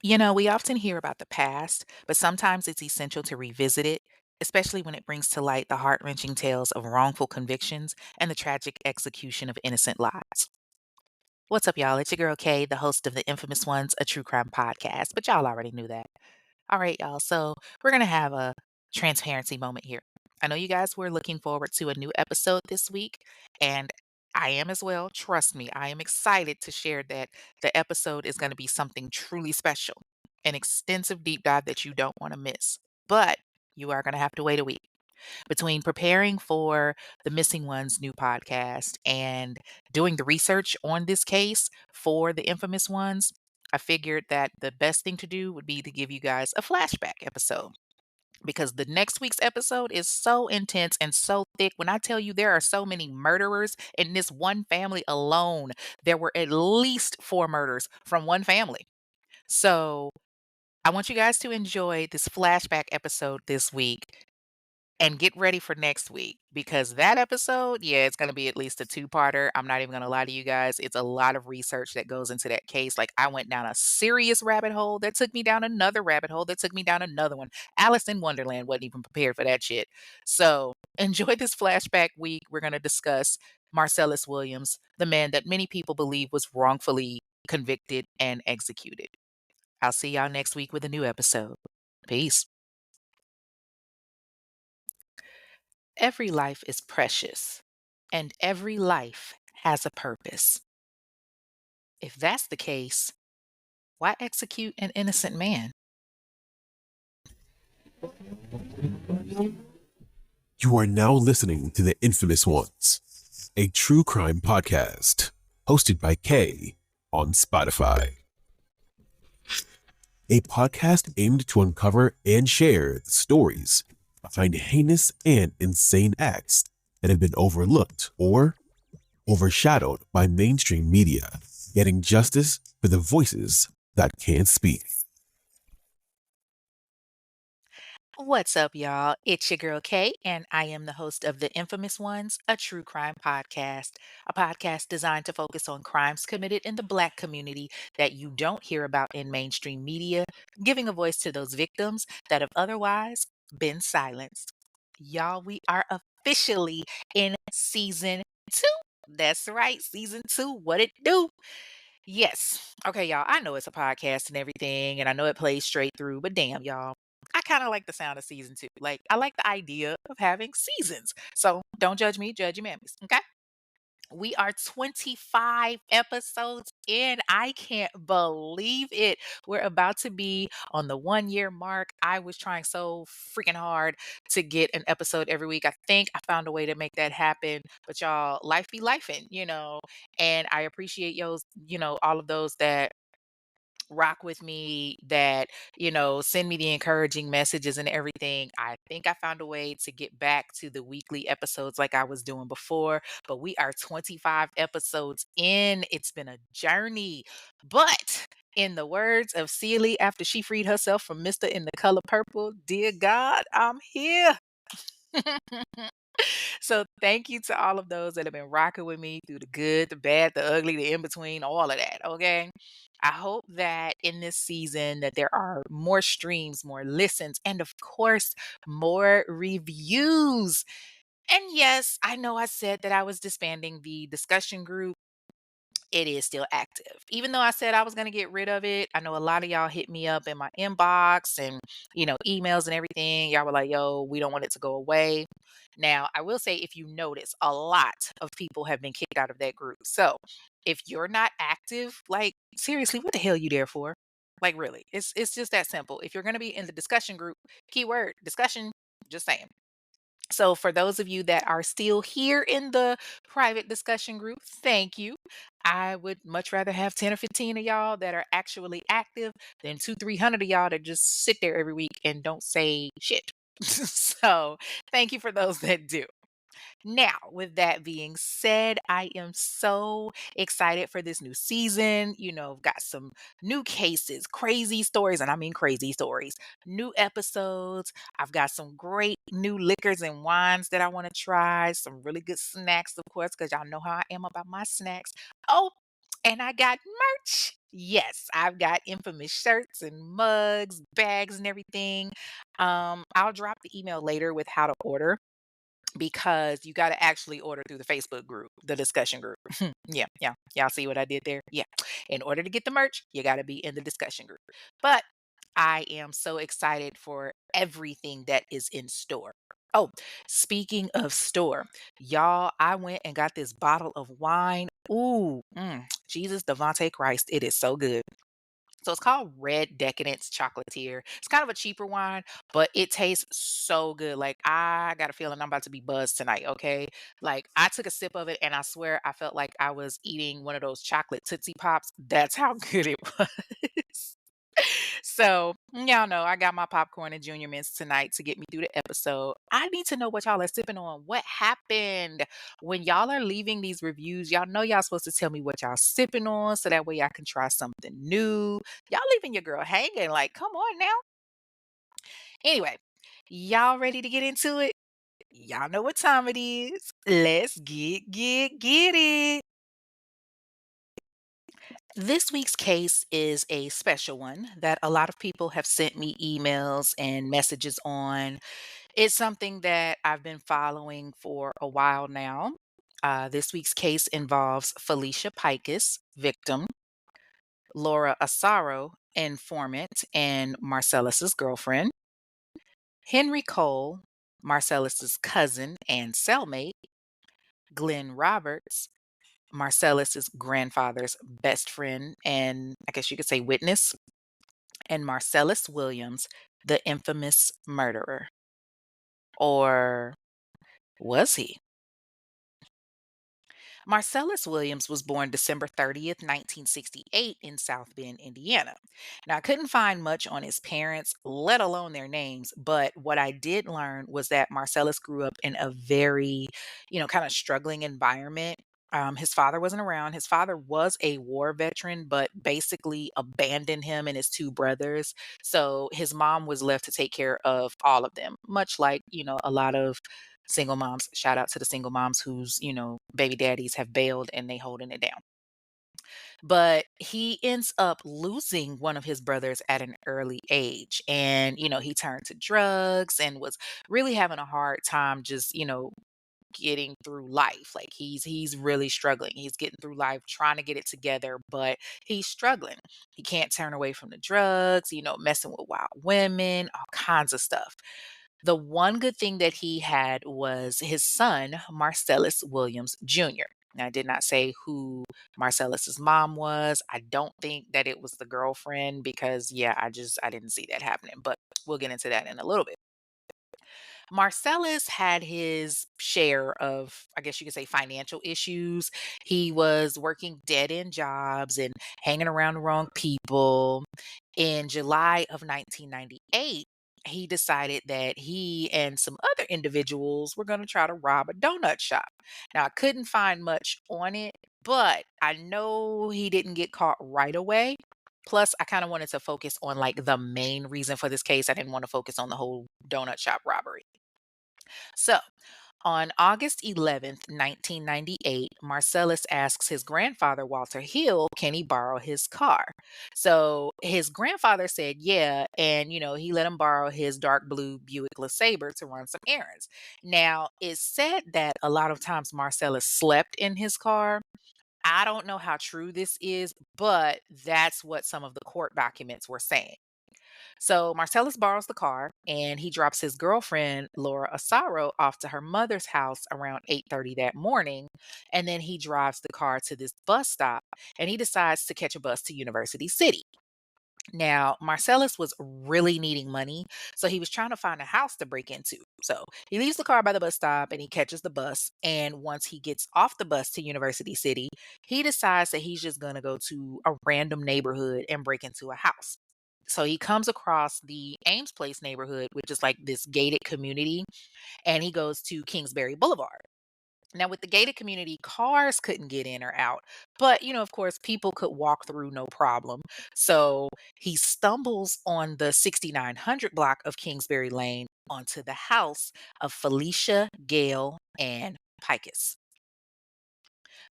We often hear about the past, but sometimes it's essential to revisit it, especially when it brings to light the heart wrenching tales of wrongful convictions and the tragic execution of innocent lives. What's up, y'all? It's your girl Kay, the host of the Infamous Ones, a true crime podcast, but y'all already knew that. All right, y'all. So we're going to have a transparency moment here. I know you guys were looking forward to a new episode this week, and I am as well. Trust me, I am excited to share that the episode is going to be something truly special, an extensive deep dive that you don't want to miss. But you are going to have to wait a week. Between preparing for the Missing Ones new podcast and doing the research on this case for the infamous ones, I figured that the best thing to do would be to give you guys a flashback episode because the next week's episode is so intense and so thick. When I tell you there are so many murderers in this one family alone, there were at least four murders from one family. So I want you guys to enjoy this flashback episode this week and get ready for next week because that episode, yeah, it's going to be at least a two-parter. I'm not even going to lie to you guys. It's a lot of research that goes into that case. Like I went down a serious rabbit hole that took me down another rabbit hole that took me down another one. Alice in Wonderland wasn't even prepared for that shit. So enjoy this flashback week. We're going to discuss Marcellus Williams, the man that many people believe was wrongfully convicted and executed. I'll see y'all next week with a new episode. Peace. Every life is precious, and every life has a purpose. If that's the case, why execute an innocent man? You are now listening to The Infamous Ones, a true crime podcast hosted by Kay on Spotify. A podcast aimed to uncover and share the stories behind heinous and insane acts that have been overlooked or overshadowed by mainstream media, getting justice for the voices that can't speak. What's up, y'all? It's your girl Kay, and I am the host of The Infamous Ones, a true crime podcast, a podcast designed to focus on crimes committed in the Black community that you don't hear about in mainstream media, giving a voice to those victims that have otherwise been silenced. Y'all, we are officially in season two. That's right, season two. What it do? Yes. Okay, y'all. I know it's a podcast and everything, and I know it plays straight through, but damn, y'all. I kind of like the sound of season two. Like, I like the idea of having seasons. So don't judge me, judge your mammies. Okay. We are 25 episodes in. I can't believe it. We're about to be on the 1 year mark. I was trying so freaking hard to get an episode every week. I think I found a way to make that happen. But y'all, life be lifing. And I appreciate all of those that rock with me, that send me the encouraging messages and everything. I think I found a way to get back to the weekly episodes like I was doing before, but we are 25 episodes in. It's been a journey. But in the words of Celie after she freed herself from Mr. in the Color Purple, dear God, I'm here. So thank you to all of those that have been rocking with me through the good, the bad, the ugly, the in between, all of that. Okay. I hope that in this season that there are more streams, more listens, and of course, more reviews. And yes, I know I said that I was disbanding the discussion group. It is still active. Even though I said I was going to get rid of it, I know a lot of y'all hit me up in my inbox and emails and everything. Y'all were like, yo, we don't want it to go away. Now, I will say, if you notice, a lot of people have been kicked out of that group. So if you're not active, like, seriously, what the hell you there for? Like, really, it's just that simple. If you're going to be in the discussion group, keyword discussion, just saying. So, for those of you that are still here in the private discussion group, thank you. I would much rather have 10 or 15 of y'all that are actually active than 300 of y'all that just sit there every week and don't say shit. So, thank you for those that do. Now, with that being said, I am so excited for this new season. Got some new cases, crazy stories, and I mean crazy stories, new episodes. I've got some great new liquors and wines that I want to try, some really good snacks, of course, because y'all know how I am about my snacks. Oh, And I got merch. Yes, I've got infamous shirts and mugs, bags, and everything. I'll drop the email later with how to order because you got to actually order through the Facebook group, the discussion group. Yeah, yeah. Y'all see what I did there? Yeah. In order to get the merch, you got to be in the discussion group. But I am so excited for everything that is in store. Oh, speaking of store, y'all, I went and got this bottle of wine. Ooh, Jesus Devonte Christ, it is so good. So it's called Red Decadence Chocolatier. It's kind of a cheaper wine, but it tastes so good. Like I got a feeling I'm about to be buzzed tonight, okay? Like I took a sip of it and I swear I felt like I was eating one of those chocolate Tootsie Pops. That's how good it was. So, y'all know I got my popcorn and junior mints tonight to get me through the episode. I need to know what y'all are sipping on. What happened? When y'all are leaving these reviews, y'all know y'all supposed to tell me what y'all sipping on so that way I can try something new. Y'all leaving your girl hanging. Like, come on now. Anyway, y'all ready to get into it? Y'all know what time it is. Let's get it. This week's case is a special one that a lot of people have sent me emails and messages on. It's something that I've been following for a while now. This week's case involves Felicia Picus, victim, Laura Asaro, informant and Marcellus's girlfriend, Henry Cole, Marcellus's cousin and cellmate, Glenn Roberts, Marcellus's grandfather's best friend and I guess you could say witness, and Marcellus Williams, the infamous murderer. Or was he? Marcellus Williams was born December 30th, 1968, in South Bend, Indiana. Now, I couldn't find much on his parents, let alone their names, but what I did learn was that Marcellus grew up in a very, kind of struggling environment. His father wasn't around. His father was a war veteran, but basically abandoned him and his two brothers. So his mom was left to take care of all of them, much like, a lot of single moms. Shout out to the single moms whose, baby daddies have bailed and they holding it down. But he ends up losing one of his brothers at an early age. And, he turned to drugs and was really having a hard time just, getting through life. Like he's really struggling. He's getting through life trying to get it together, but he's struggling. He can't turn away from the drugs, messing with wild women, all kinds of stuff. The one good thing that he had was his son, Marcellus Williams Jr. Now, I did not say who Marcellus's mom was. I don't think that it was the girlfriend because, yeah, I didn't see that happening. But we'll get into that in a little bit. Marcellus had his share of, I guess you could say, financial issues. He was working dead end jobs and hanging around the wrong people. In July of 1998, he decided that he and some other individuals were going to try to rob a donut shop. Now, I couldn't find much on it, but I know he didn't get caught right away. Plus, I kind of wanted to focus on like the main reason for this case. I didn't want to focus on the whole donut shop robbery. So, on August 11th, 1998, Marcellus asks his grandfather, Walter Hill, can he borrow his car? So his grandfather said, yeah. And, he let him borrow his dark blue Buick LeSabre to run some errands. Now, it's said that a lot of times Marcellus slept in his car. I don't know how true this is, but that's what some of the court documents were saying. So Marcellus borrows the car and he drops his girlfriend Laura Asaro off to her mother's house around 8:30 that morning, and then he drives the car to this bus stop and he decides to catch a bus to University City. Now, Marcellus was really needing money, so he was trying to find a house to break into. So he leaves the car by the bus stop and he catches the bus. And once he gets off the bus to University City, he decides that he's just going to go to a random neighborhood and break into a house. So he comes across the Ames Place neighborhood, which is like this gated community, and he goes to Kingsbury Boulevard. Now, with the gated community, cars couldn't get in or out, but of course, people could walk through no problem. So he stumbles on the 6900 block of Kingsbury Lane onto the house of Felicia, Gale, and Picus.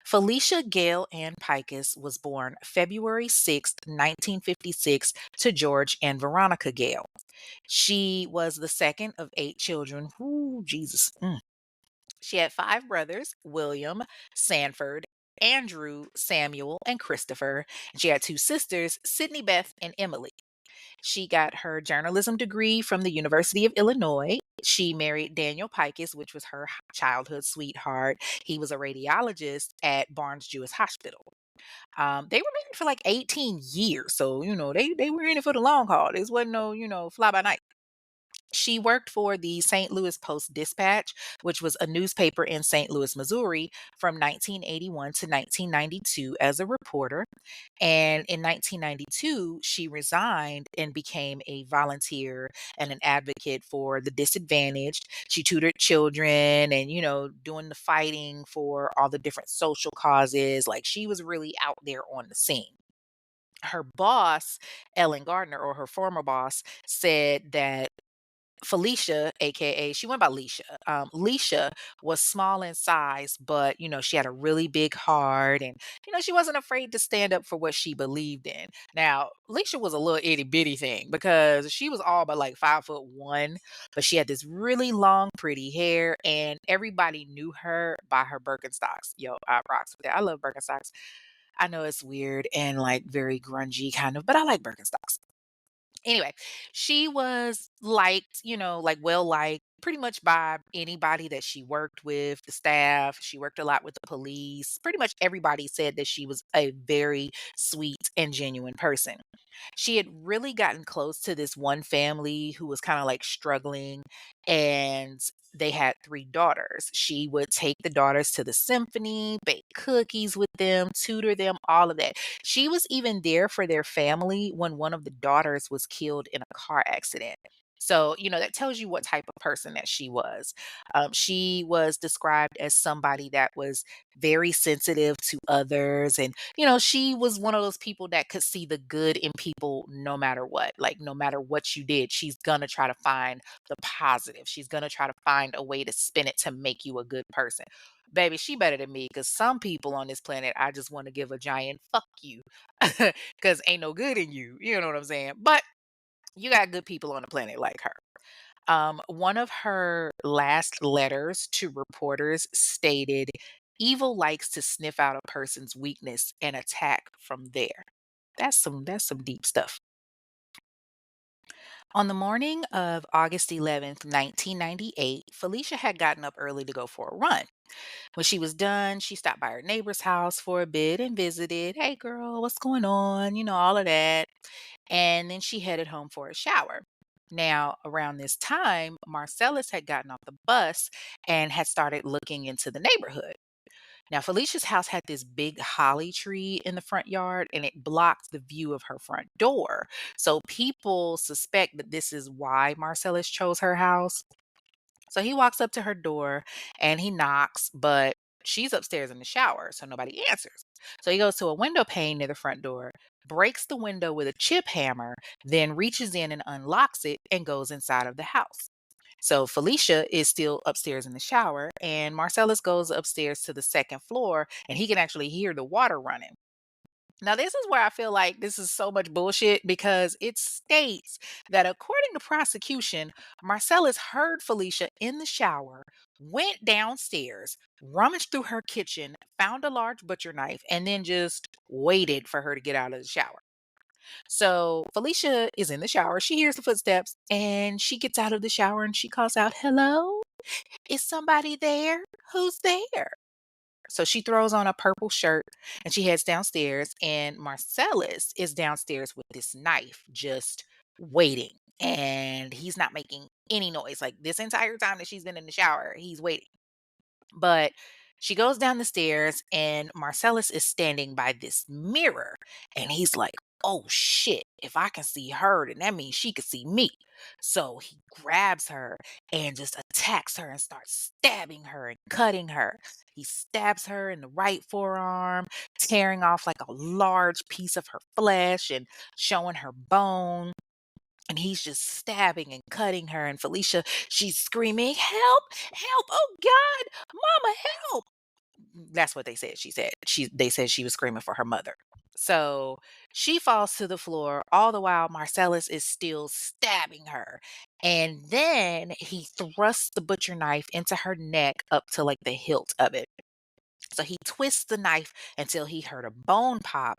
Felicia Gale Ann Picus was born February 6th, 1956, to George and Veronica Gale. She was the second of eight children. Ooh, Jesus. She had five brothers: William, Sanford, Andrew, Samuel, and Christopher. And she had two sisters, Sydney Beth and Emily. She got her journalism degree from the University of Illinois. She married Daniel Picus, which was her childhood sweetheart. He was a radiologist at Barnes Jewish Hospital. They were married for like 18 years. So, they were in it for the long haul. This wasn't no, fly by night. She worked for the St. Louis Post Dispatch, which was a newspaper in St. Louis, Missouri, from 1981 to 1992 as a reporter. And in 1992, she resigned and became a volunteer and an advocate for the disadvantaged. She tutored children and, doing the fighting for all the different social causes. Like, she was really out there on the scene. Her boss, Ellen Gardner, or her former boss, said that Felicia, AKA, she went by Leisha. Leisha was small in size, but she had a really big heart, and she wasn't afraid to stand up for what she believed in. Now, Leisha was a little itty bitty thing because she was all but like 5'1", but she had this really long, pretty hair, and everybody knew her by her Birkenstocks. Yo, I rocks with that. I love Birkenstocks. I know it's weird and like very grungy kind of, but I like Birkenstocks. Anyway, she was liked, like well liked pretty much by anybody that she worked with, the staff. She worked a lot with the police. Pretty much everybody said that she was a very sweet and genuine person. She had really gotten close to this one family who was kind of like struggling, and they had three daughters. She would take the daughters to the symphony, bake cookies with them, tutor them, all of that. She was even there for their family when one of the daughters was killed in a car accident. So, that tells you what type of person that she was. She was described as somebody that was very sensitive to others. And, she was one of those people that could see the good in people no matter what. Like, no matter what you did, she's going to try to find the positive. She's going to try to find a way to spin it to make you a good person. Baby, she better than me because some people on this planet, I just want to give a giant fuck you because ain't no good in you. You know what I'm saying? But you got good people on the planet like her. One of her last letters to reporters stated, "Evil likes to sniff out a person's weakness and attack from there." That's some deep stuff. On the morning of August 11th, 1998, Felicia had gotten up early to go for a run. When she was done, she stopped by her neighbor's house for a bit and visited. Hey, girl, what's going on? All of that. And then she headed home for a shower. Now, around this time, Marcellus had gotten off the bus and had started looking into the neighborhood. Now, Felicia's house had this big holly tree in the front yard and it blocked the view of her front door. So people suspect that this is why Marcellus chose her house. So he walks up to her door and he knocks, but she's upstairs in the shower, so nobody answers. So he goes to a window pane near the front door, breaks the window with a chip hammer, then reaches in and unlocks it and goes inside of the house. So Felicia is still upstairs in the shower, and Marcellus goes upstairs to the second floor, and he can actually hear the water running. Now, this is where I feel like this is so much bullshit because it states that according to prosecution, Marcellus heard Felicia in the shower, went downstairs, rummaged through her kitchen, found a large butcher knife, and then just waited for her to get out of the shower. So Felicia is in the shower. She hears the footsteps and she gets out of the shower and she calls out, "Hello? Is somebody there? Who's there?" So she throws on a purple shirt and she heads downstairs, and Marcellus is downstairs with this knife just waiting. And he's not making any noise. Like, this entire time that she's been in the shower, he's waiting. But she goes down the stairs, and Marcellus is standing by this mirror. And he's like, "Oh shit, if I can see her, then that means she can see me." So he grabs her and just attacks her and starts stabbing her and cutting her. He stabs her in the right forearm, tearing off like a large piece of her flesh and showing her bone. And he's just stabbing and cutting her. And Felicia, she's screaming, "Help! Help! Oh God! Mama, help!" That's what they said. They said she was screaming for her mother. So she falls to the floor. All the while, Marcellus is still stabbing her. And then he thrusts the butcher knife into her neck up to like the hilt of it. So he twists the knife until he heard a bone pop,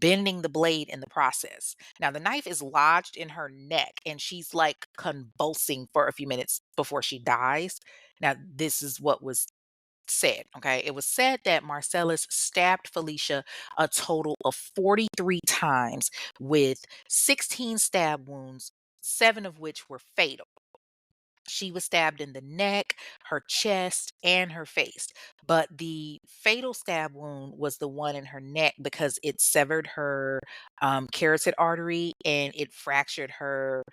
bending the blade in the process. Now, the knife is lodged in her neck and she's like convulsing for a few minutes before she dies. Now, this is what was said, okay? It was said that Marcellus stabbed Felicia a total of 43 times with 16 stab wounds, 7 of which were fatal. She was stabbed in the neck, her chest, and her face. But the fatal stab wound was the one in her neck because it severed her carotid artery and it fractured her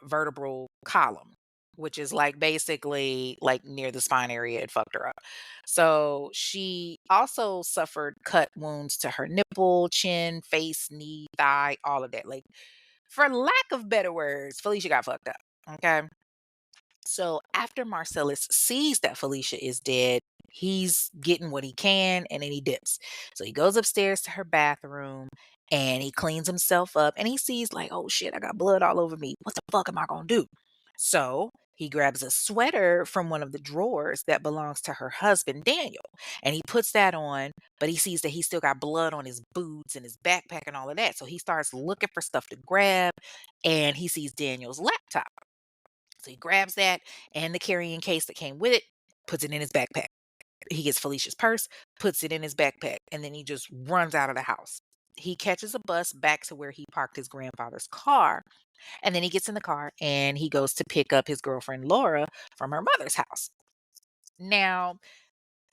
vertebral column, which is like basically like near the spine area. It fucked her up. So she also suffered cut wounds to her nipple, chin, face, knee, thigh, all of that. Like, for lack of better words, Felicia got fucked up. Okay. So after Marcellus sees that Felicia is dead, he's getting what he can and then he dips. So he goes upstairs to her bathroom and he cleans himself up and he sees, like, oh shit, I got blood all over me. What the fuck am I going to do? So he grabs a sweater from one of the drawers that belongs to her husband, Daniel, and he puts that on, but he sees that he still got blood on his boots and his backpack and all of that. So he starts looking for stuff to grab and he sees Daniel's laptop. So he grabs that and the carrying case that came with it, puts it in his backpack. He gets Felicia's purse, puts it in his backpack, and then he just runs out of the house. He catches a bus back to where he parked his grandfather's car, and then he gets in the car and he goes to pick up his girlfriend Laura from her mother's house. Now,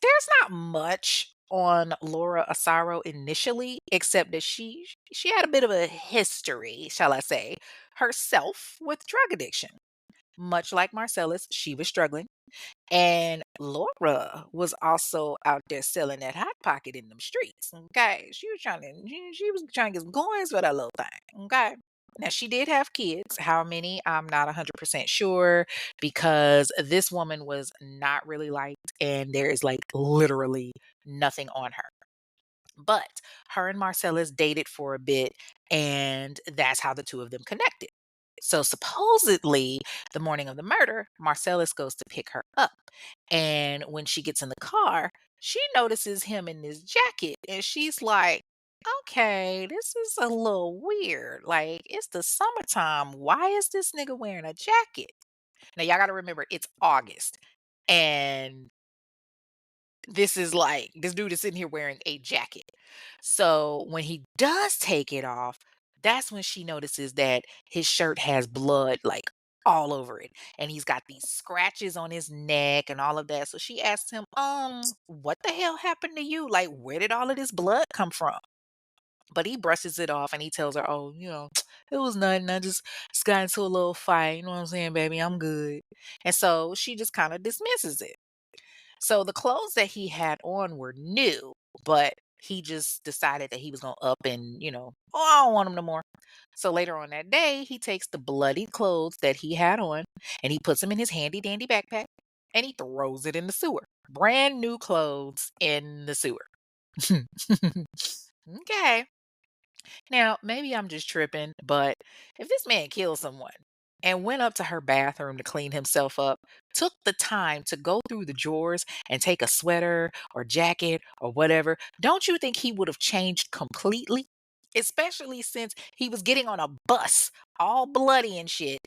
there's not much on Laura Asaro initially, except that she had a bit of a history, shall I say, herself with drug addiction. Much like Marcellus, she was struggling. And Laura was also out there selling that hot pocket in them streets. Okay. She was trying to get some coins for that little thing. Okay. Now she did have kids. How many? I'm not 100% sure because this woman was not really liked and there is like literally nothing on her. But her and Marcellus dated for a bit, and that's how the two of them connected. So supposedly, the morning of the murder, Marcellus goes to pick her up. And when she gets in the car, she notices him in this jacket, and she's like, okay, this is a little weird. Like, it's the summertime. Why is this nigga wearing a jacket? Now, y'all got to remember, it's August. And this is like this dude is sitting here wearing a jacket. So when he does take it off, that's when she notices that his shirt has blood like all over it. And he's got these scratches on his neck and all of that. So she asks him, what the hell happened to you? Like, where did all of this blood come from? But he brushes it off and he tells her, oh, it was nothing. I just got into a little fight. You know what I'm saying, baby? I'm good. And so she just kind of dismisses it. So the clothes that he had on were new, but he just decided that he was going to up and, oh, I don't want them no more. So later on that day, he takes the bloody clothes that he had on and he puts them in his handy dandy backpack and he throws it in the sewer. Brand new clothes in the sewer. Okay. Now, maybe I'm just tripping, but if this man killed someone and went up to her bathroom to clean himself up, took the time to go through the drawers and take a sweater or jacket or whatever, don't you think he would have changed completely? Especially since he was getting on a bus all bloody and shit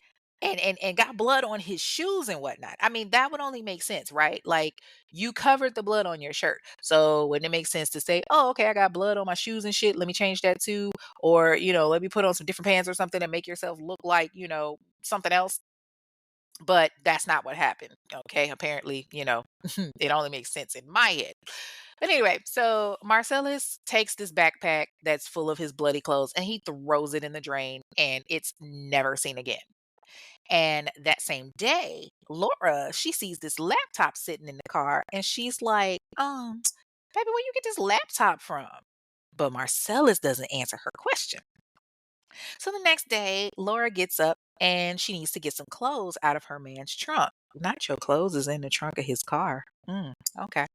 and got blood on his shoes and whatnot. I mean, that would only make sense, right? Like you covered the blood on your shirt. So wouldn't it make sense to say, oh, okay, I got blood on my shoes and shit. Let me change that too. Or, let me put on some different pants or something and make yourself look like, something else. But that's not what happened. Okay. Apparently, it only makes sense in my head. But anyway, so Marcellus takes this backpack that's full of his bloody clothes and he throws it in the drain and it's never seen again. And that same day, Laura, she sees this laptop sitting in the car and she's like, baby, where you get this laptop from? But Marcellus doesn't answer her question. So the next day, Laura gets up and she needs to get some clothes out of her man's trunk. not your clothes is in the trunk of his car. Okay.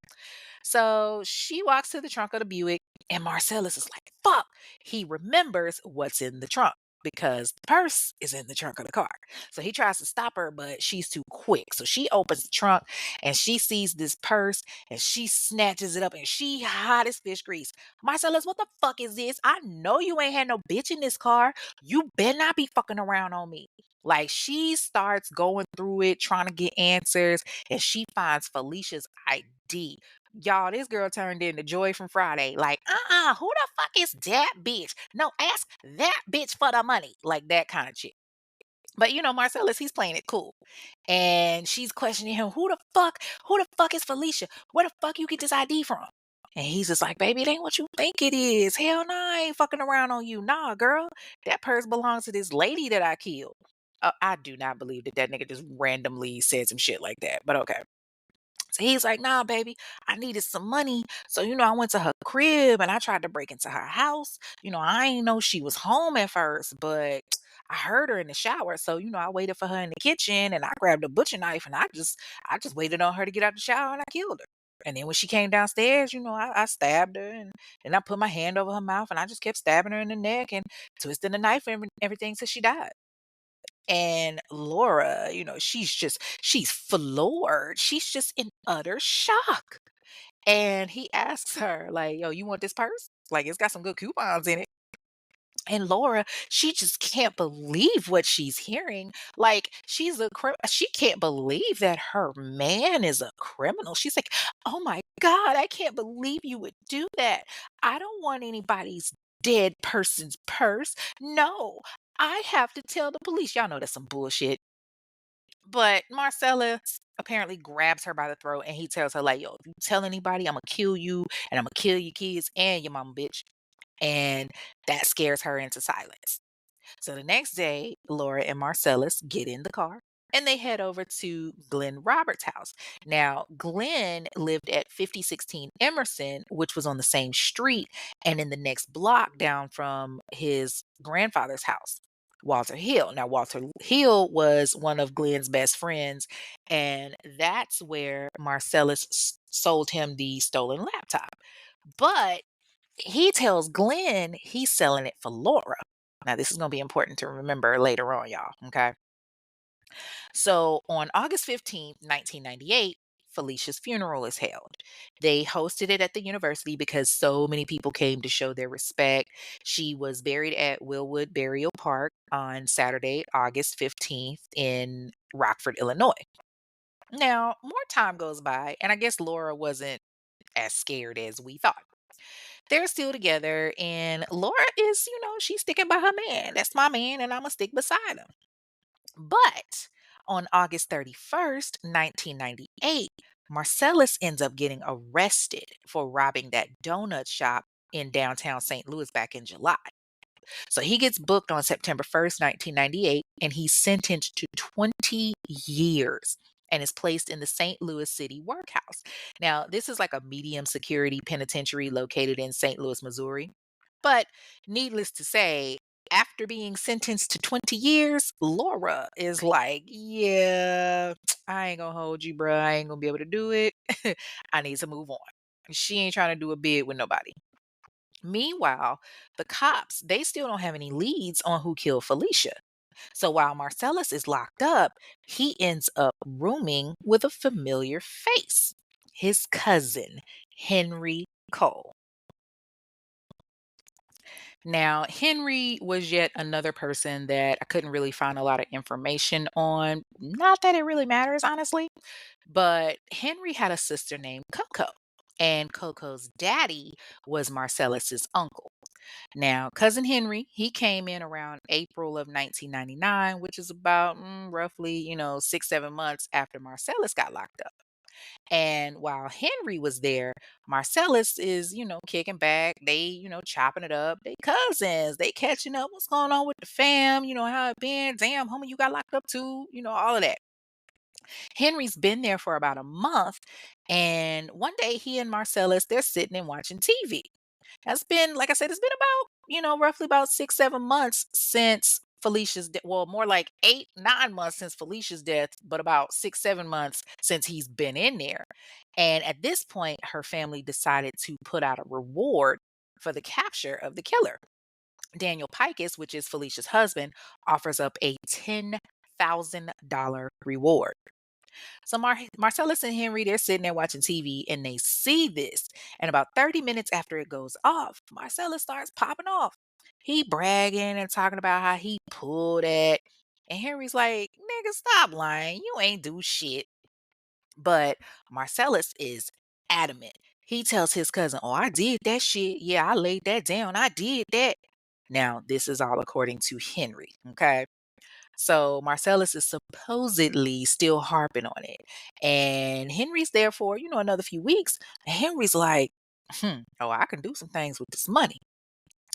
So she walks to the trunk of the Buick, and Marcellus is like, fuck. He remembers what's in the trunk because the purse is in the trunk of the car. So he tries to stop her, but she's too quick. So she opens the trunk and she sees this purse and she snatches it up and she hot as fish grease. Marcellus, what the fuck is this? I know you ain't had no bitch in this car. You better not be fucking around on me. Like she starts going through it, trying to get answers, and she finds Felicia's ID. Y'all, this girl turned into Joy from Friday. Like, who the fuck is that bitch? No, ask that bitch for the money. Like that kind of shit. But Marcellus, he's playing it cool. And she's questioning him, who the fuck is Felicia? Where the fuck you get this ID from? And he's just like, baby, it ain't what you think it is. Hell no, I ain't fucking around on you. Nah, girl, that purse belongs to this lady that I killed. I do not believe that nigga just randomly said some shit like that. But okay. So he's like, nah, baby, I needed some money. So, I went to her crib and I tried to break into her house. I ain't know she was home at first, but I heard her in the shower. So, I waited for her in the kitchen and I grabbed a butcher knife and I just waited on her to get out the shower and I killed her. And then when she came downstairs, I stabbed her and then I put my hand over her mouth and I just kept stabbing her in the neck and twisting the knife and everything till she died. And Laura, she's floored. She's just in utter shock. And he asks her, like, yo, you want this purse? Like, it's got some good coupons in it. And Laura, she just can't believe what she's hearing. Like, she can't believe that her man is a criminal. She's like, "Oh my god, I can't believe you would do that. I don't want anybody's dead person's purse. No, I have to tell the police." Y'all know that's some bullshit. But Marcella apparently grabs her by the throat and he tells her, like, yo, if you tell anybody, I'm gonna kill you and I'm gonna kill your kids and your mama, bitch. And that scares her into silence. So the next day, Laura and Marcellus get in the car and they head over to Glenn Roberts' house. Now, Glenn lived at 5016 Emerson, which was on the same street and in the next block down from his grandfather's house, Walter Hill. Now, Walter Hill was one of Glenn's best friends, and that's where Marcellus sold him the stolen laptop. But he tells Glenn he's selling it for Laura. Now, this is going to be important to remember later on, y'all. Okay. So on August 15th, 1998, Felicia's funeral is held. They hosted it at the university because so many people came to show their respect. She was buried at Willwood Burial Park on Saturday, August 15th in Rockford, Illinois. Now, more time goes by, and I guess Laura wasn't as scared as we thought. They're still together, and Laura is, she's sticking by her man. That's my man, and I'm going to stick beside him. But on August 31st, 1998, Marcellus ends up getting arrested for robbing that donut shop in downtown St. Louis back in July. So he gets booked on September 1st, 1998, and he's sentenced to 20 years and is placed in the St. Louis City Workhouse. Now, this is like a medium security penitentiary located in St. Louis, Missouri. But needless to say, after being sentenced to 20 years, Laura is like, yeah, I ain't gonna hold you, bruh. I ain't gonna be able to do it. I need to move on. She ain't trying to do a bid with nobody. Meanwhile, the cops, they still don't have any leads on who killed Felicia. So while Marcellus is locked up, he ends up rooming with a familiar face, his cousin, Henry Cole. Now, Henry was yet another person that I couldn't really find a lot of information on. Not that it really matters, honestly, but Henry had a sister named Coco. And Coco's daddy was Marcellus's uncle. Now, cousin Henry, he came in around April of 1999, which is about roughly, 6, 7 months after Marcellus got locked up. And while Henry was there, Marcellus is, kicking back. They, chopping it up. They cousins. They catching up. What's going on with the fam? How it been? Damn, homie, you got locked up too. All of that. Henry's been there for about a month. And one day he and Marcellus, they're sitting and watching TV. That's been, like I said, it's been about, roughly about 6, 7 months since well, more like 8, 9 months since Felicia's death, but about 6, 7 months since he's been in there. And at this point, her family decided to put out a reward for the capture of the killer. Daniel Pikus, which is Felicia's husband, offers up a $10,000 reward. So Marcellus and Henry, they're sitting there watching TV and they see this. And about 30 minutes after it goes off, Marcellus starts popping off. He bragging and talking about how he pulled it. And Henry's like, nigga, stop lying. You ain't do shit. But Marcellus is adamant. He tells his cousin, oh, I did that shit. Yeah, I laid that down. I did that. Now, this is all according to Henry. Okay. So Marcellus is supposedly still harping on it. And Henry's there for, another few weeks. And Henry's like, oh, I can do some things with this money.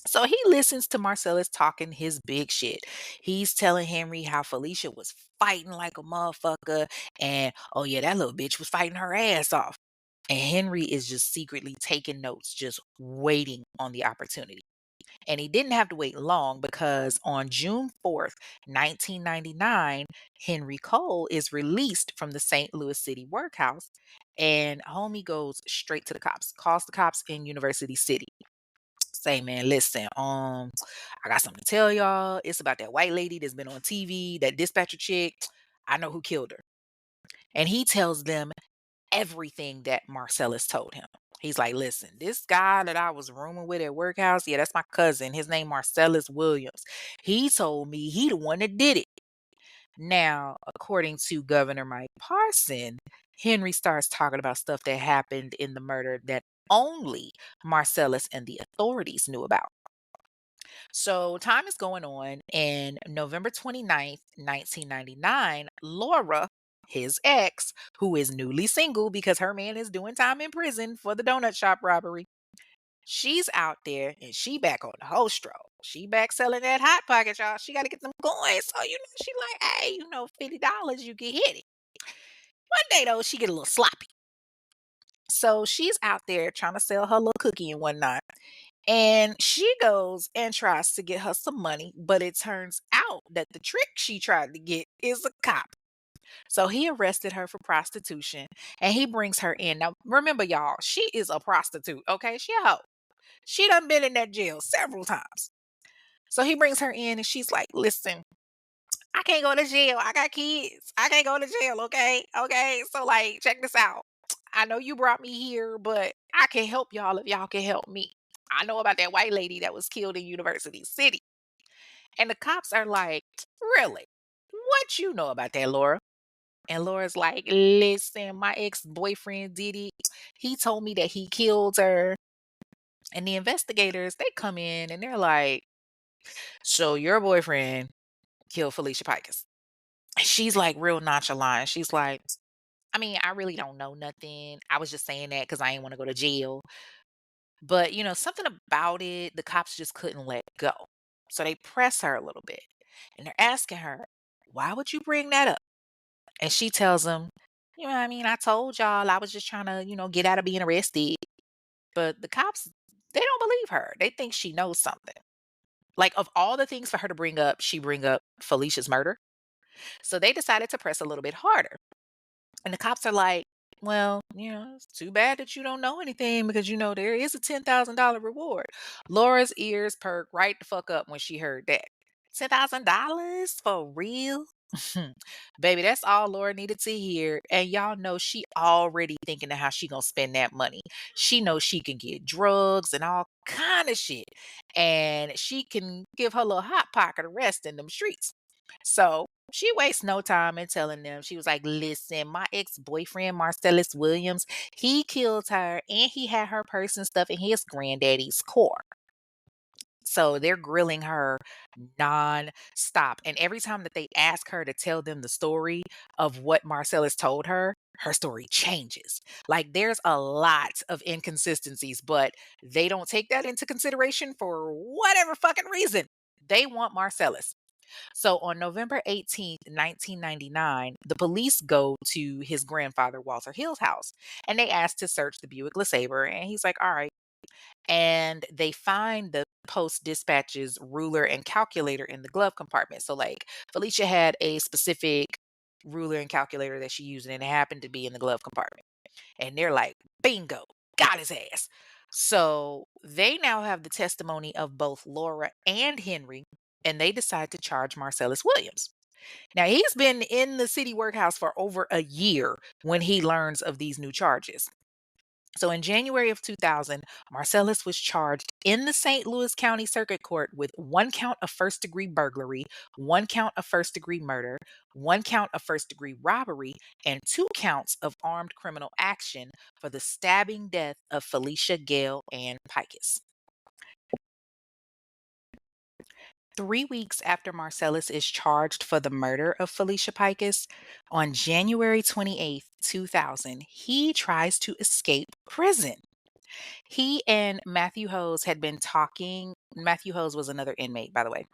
So he listens to Marcellus talking his big shit. He's telling Henry how Felicia was fighting like a motherfucker. And, oh, yeah, that little bitch was fighting her ass off. And Henry is just secretly taking notes, just waiting on the opportunity. And he didn't have to wait long because on June 4th, 1999, Henry Cole is released from the St. Louis City workhouse. And homie goes straight to the cops, calls the cops in University City. Say, man, listen, I got something to tell y'all. It's about that white lady that's been on TV, that dispatcher chick. I know who killed her. And he tells them everything that Marcellus told him. He's like, listen, this guy that I was rooming with at workhouse, yeah, that's my cousin. His name Marcellus Williams. He told me he the one that did it. Now, according to Governor Mike Parson, Henry starts talking about stuff that happened in the murder that only Marcellus and the authorities knew about. So time is going on, and November 29th, 1999, Laura, his ex, who is newly single because her man is doing time in prison for the donut shop robbery, she's out there and she back on the whole stroll. She back selling that hot pocket, y'all. She got to get them coins. So, she like, hey, $50, you can hit it. One day, though, she get a little sloppy. So she's out there trying to sell her little cookie and whatnot. And she goes and tries to get her some money, but it turns out that the trick she tried to get is a cop. So he arrested her for prostitution and he brings her in. Now, remember, y'all, she is a prostitute, okay? She a hoe. She done been in that jail several times. So he brings her in and she's like, listen, I can't go to jail. I got kids. I can't go to jail, okay? Okay. So, like, check this out. I know you brought me here, but I can help y'all if y'all can help me. I know about that white lady that was killed in University City. And the cops are like, really? What you know about that, Laura? And Laura's like, listen, my ex-boyfriend did it. He told me that he killed her. And the investigators, they come in and they're like, so your boyfriend killed Felicia Pikus. And she's like real nonchalant. She's like, I mean, I really don't know nothing. I was just saying that because I didn't want to go to jail. But, something about it, the cops just couldn't let go. So they press her a little bit and they're asking her, why would you bring that up? And she tells them, you know what I mean? I told y'all I was just trying to, get out of being arrested. But the cops, they don't believe her. They think she knows something. Like, of all the things for her to bring up, she bring up Felicia's murder. So they decided to press a little bit harder. And the cops are like, well, it's too bad that you don't know anything because there is a $10,000 reward. Laura's ears perked right the fuck up when she heard that. $10,000 for real? Baby, that's all Laura needed to hear. And y'all know she already thinking of how she gonna spend that money. She knows she can get drugs and all kind of shit. And she can give her little hot pocket a rest in them streets. So she wastes no time in telling them. She was like, listen, my ex-boyfriend, Marcellus Williams, he killed her and he had her purse and stuff in his granddaddy's car. So they're grilling her non-stop. And every time that they ask her to tell them the story of what Marcellus told her story changes. Like there's a lot of inconsistencies, but they don't take that into consideration for whatever fucking reason. They want Marcellus. So on November 18th, 1999, the police go to his grandfather, Walter Hill's house, and they ask to search the Buick LeSabre. And he's like, all right. And they find the Post dispatches ruler and calculator in the glove compartment. So, like, Felicia had a specific ruler and calculator that she used, and it happened to be in the glove compartment. And they're like, bingo, got his ass. So they now have the testimony of both Laura and Henry, and they decide to charge Marcellus Williams. Now, he's been in the city workhouse for over a year when he learns of these new charges. So in January of 2000, Marcellus was charged in the St. Louis County Circuit Court with one count of first degree burglary, one count of first degree murder, one count of first degree robbery, and two counts of armed criminal action for the stabbing death of Felicia Gale Ann Picus. 3 weeks after Marcellus is charged for the murder of Felicia Picus, on January 28th, 2000, he tries to escape prison. He and Matthew Hose had been talking. Matthew Hose was another inmate, by the way.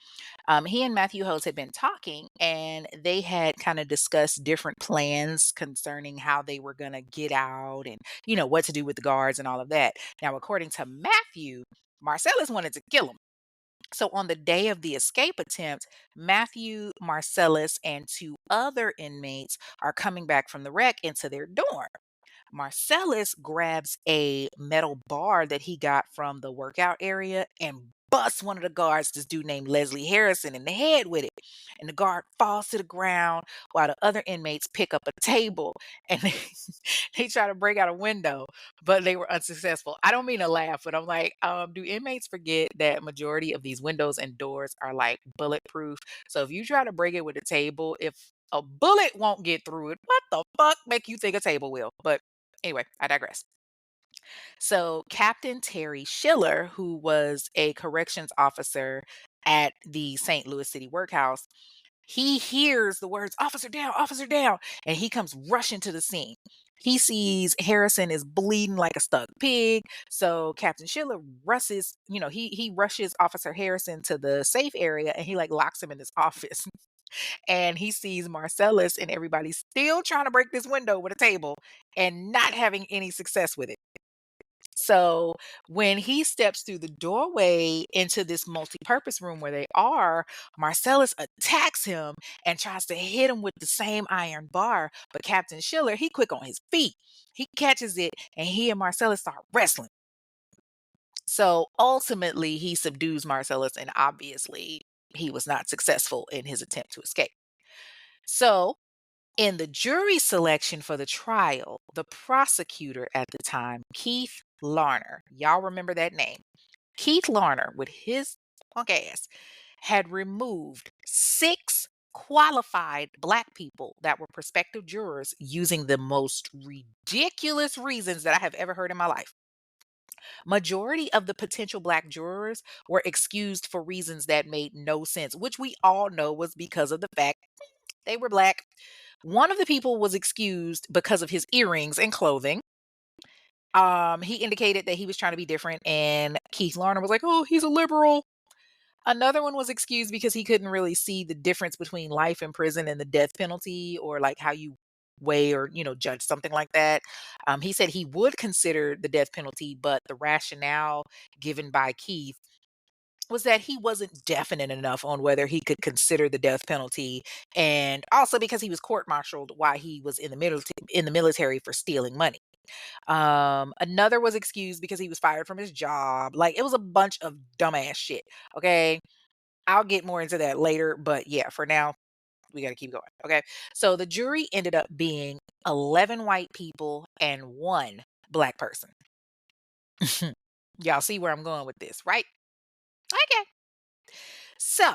He and Matthew Hose had been talking, and they had kind of discussed different plans concerning how they were going to get out and, what to do with the guards and all of that. Now, according to Matthew, Marcellus wanted to kill him. So on the day of the escape attempt, Matthew, Marcellus, and two other inmates are coming back from the wreck into their dorm. Marcellus grabs a metal bar that he got from the workout area and busts one of the guards, this dude named Leslie Harrison, in the head with it. And the guard falls to the ground while the other inmates pick up a table and they try to break out a window, but they were unsuccessful. I don't mean to laugh, but I'm like, do inmates forget that majority of these windows and doors are like bulletproof? So if you try to break it with a table, if a bullet won't get through it, what the fuck make you think a table will? But anyway, I digress. So, Captain Terry Schiller, who was a corrections officer at the St. Louis City Workhouse, he hears the words, officer down, and he comes rushing to the scene. He sees Harrison is bleeding like a stuck pig. So Captain Schiller rushes, he rushes Officer Harrison to the safe area and he like locks him in his office. And he sees Marcellus and everybody still trying to break this window with a table and not having any success with it. So when he steps through the doorway into this multi-purpose room where they are, Marcellus attacks him and tries to hit him with the same iron bar. But Captain Schiller, he quick on his feet. He catches it and he and Marcellus start wrestling. So ultimately, he subdues Marcellus, and obviously, he was not successful in his attempt to escape. So in the jury selection for the trial, the prosecutor at the time, Keith Larner, y'all remember that name? Keith Larner, with his punk ass, had removed six qualified Black people that were prospective jurors using the most ridiculous reasons that I have ever heard in my life. Majority of the potential Black jurors were excused for reasons that made no sense, which we all know was because of the fact they were Black. One of the people was excused because of his earrings and clothing. He indicated that he was trying to be different, and Keith Larner was like, "Oh, he's a liberal." Another one was excused because he couldn't really see the difference between life in prison and the death penalty, or like how you weigh or judge something like that. He said he would consider the death penalty, but the rationale given by Keith was that he wasn't definite enough on whether he could consider the death penalty, and also because he was court-martialed while he was in the military for stealing money. Another was excused because he was fired from his job. Like, it was a bunch of dumbass shit. Okay. I'll get more into that later, but yeah, for now, we got to keep going. Okay. So the jury ended up being 11 white people and one Black person. Y'all see where I'm going with this, right? Okay. So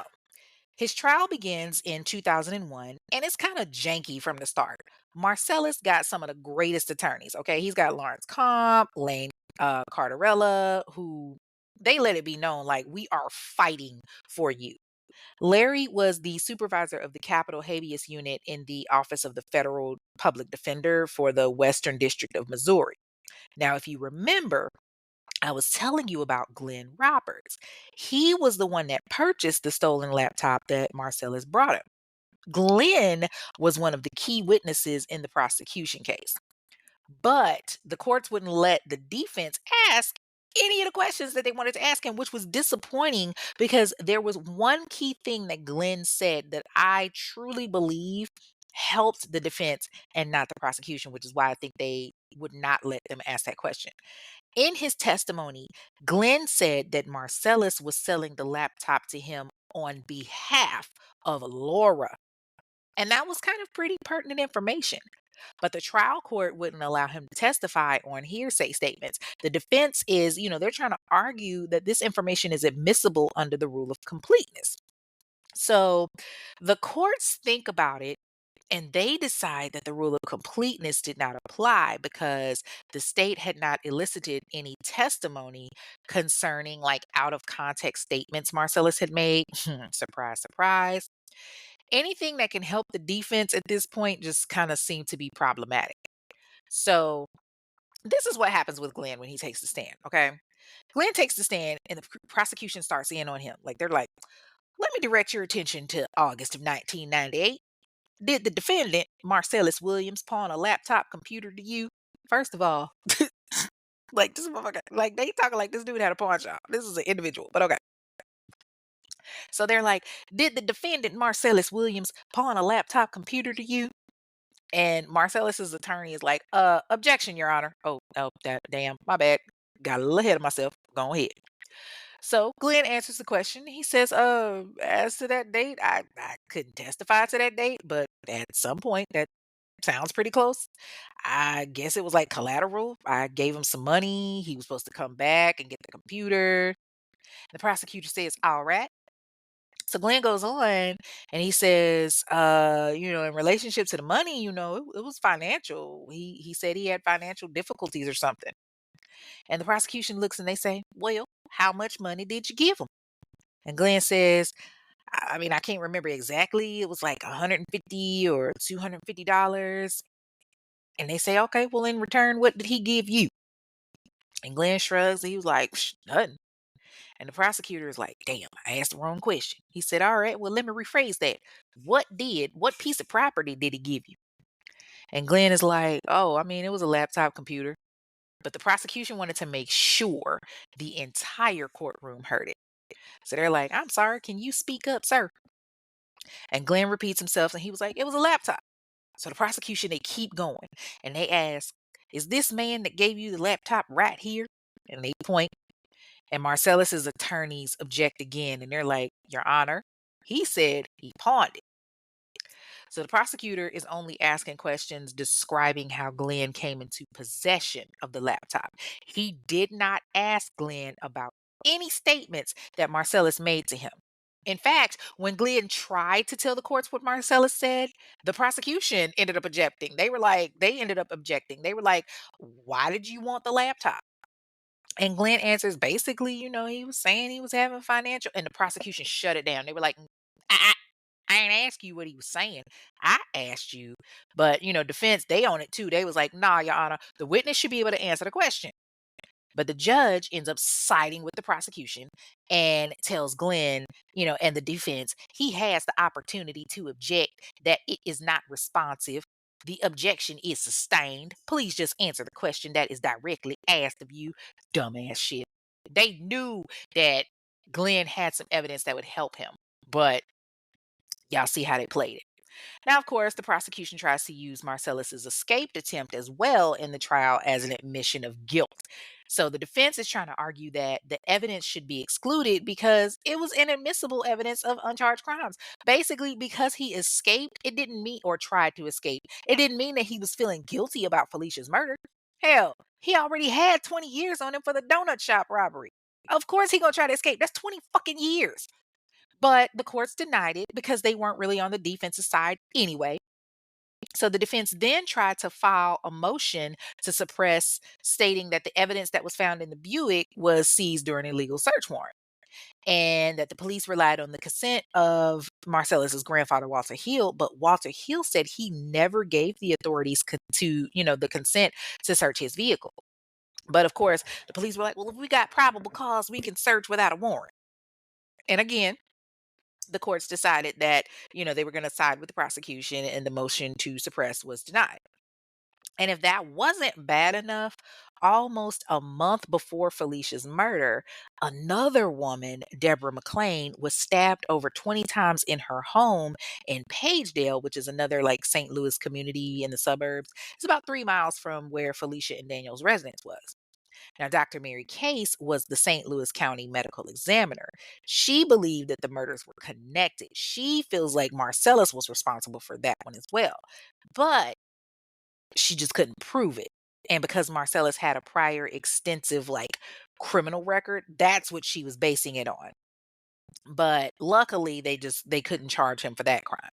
his trial begins in 2001, and it's kind of janky from the start. Marcellus got some of the greatest attorneys. Okay, he's got Lawrence Comp, Lane Cardarella, who they let it be known like, we are fighting for you. Larry was the supervisor of the Capital Habeas Unit in the Office of the Federal Public Defender for the Western District of Missouri. Now, if you remember, I was telling you about Glenn Roberts. He was the one that purchased the stolen laptop that Marcellus brought him. Glenn was one of the key witnesses in the prosecution case. But the courts wouldn't let the defense ask any of the questions that they wanted to ask him, which was disappointing because there was one key thing that Glenn said that I truly believe helped the defense and not the prosecution, which is why I think they would not let them ask that question. In his testimony, Glenn said that Marcellus was selling the laptop to him on behalf of Laura. And that was kind of pretty pertinent information. But the trial court wouldn't allow him to testify on hearsay statements. The defense is, they're trying to argue that this information is admissible under the rule of completeness. So the courts think about it and they decide that the rule of completeness did not apply because the state had not elicited any testimony concerning like out of context statements Marcellus had made. Surprise, surprise. Anything that can help the defense at this point just kind of seemed to be problematic. So this is what happens with Glenn when he takes the stand. Okay. Glenn takes the stand and the prosecution starts in on him. Like they're like, let me direct your attention to August of 1998. Did the defendant, Marcellus Williams, pawn a laptop computer to you? First of all, like this motherfucker, like they talking like this dude had a pawn shop. This is an individual, but okay. So they're like, did the defendant, Marcellus Williams, pawn a laptop computer to you? And Marcellus's attorney is like, objection, Your Honor. Oh, that damn, my bad. Got a little ahead of myself. Go ahead. So Glenn answers the question. He says, as to that date, I couldn't testify to that date, but at some point that sounds pretty close. I guess it was like collateral. I gave him some money. He was supposed to come back and get the computer. The prosecutor says, all right. So Glenn goes on and he says, in relationship to the money, it was financial. He said he had financial difficulties or something. And the prosecution looks and they say, well, how much money did you give him? And Glenn says, I mean, I can't remember exactly. It was like 150 or $250. And they say, okay, well, in return, what did he give you? And Glenn shrugs. And he was like, nothing. And the prosecutor is like, damn, I asked the wrong question. He said, all right, well, let me rephrase that. What piece of property did he give you? And Glenn is like, oh, I mean, it was a laptop computer. But the prosecution wanted to make sure the entire courtroom heard it. So they're like, I'm sorry, can you speak up, sir? And Glenn repeats himself and he was like, it was a laptop. So the prosecution, they keep going and they ask, is this man that gave you the laptop right here? And they point. And Marcellus's attorneys object again, and they're like, Your Honor, he said he pawned it. So the prosecutor is only asking questions describing how Glenn came into possession of the laptop. He did not ask Glenn about any statements that Marcellus made to him. In fact, when Glenn tried to tell the courts what Marcellus said, the prosecution ended up objecting. They ended up objecting. They were like, Why did you want the laptop? And Glenn answers basically, he was saying he was having financial, and the prosecution shut it down. They were like, I ain't ask you what he was saying. I asked you, but defense, they own it too. They was like, nah, Your Honor, the witness should be able to answer the question. But the judge ends up siding with the prosecution and tells Glenn, and the defense, he has the opportunity to object that it is not responsive. The objection is sustained. Please just answer the question that is directly asked of you. Dumbass shit. They knew that Glenn had some evidence that would help him, but y'all see how they played it. Now, of course, the prosecution tries to use Marcellus's escaped attempt as well in the trial as an admission of guilt. So the defense is trying to argue that the evidence should be excluded because it was inadmissible evidence of uncharged crimes. Basically, because he escaped, it didn't mean or tried to escape. It didn't mean that he was feeling guilty about Felicia's murder. Hell, he already had 20 years on him for the donut shop robbery. Of course he gonna try to escape. That's 20 fucking years. But the courts denied it because they weren't really on the defensive side anyway. So the defense then tried to file a motion to suppress, stating that the evidence that was found in the Buick was seized during a legal search warrant, and that the police relied on the consent of Marcellus's grandfather, Walter Hill. But Walter Hill said he never gave the authorities the consent to search his vehicle. But of course, the police were like, well, if we got probable cause, we can search without a warrant. And again, the courts decided that, they were going to side with the prosecution and the motion to suppress was denied. And if that wasn't bad enough, almost a month before Felicia's murder, another woman, Deborah McLean, was stabbed over 20 times in her home in Pagedale, which is another like St. Louis community in the suburbs. It's about 3 miles from where Felicia and Daniel's residence was. Now, Dr. Mary Case was the St. Louis County medical examiner. She believed that the murders were connected. She feels like Marcellus was responsible for that one as well. But she just couldn't prove it. And because Marcellus had a prior extensive like criminal record, that's what she was basing it on. But luckily they couldn't charge him for that crime.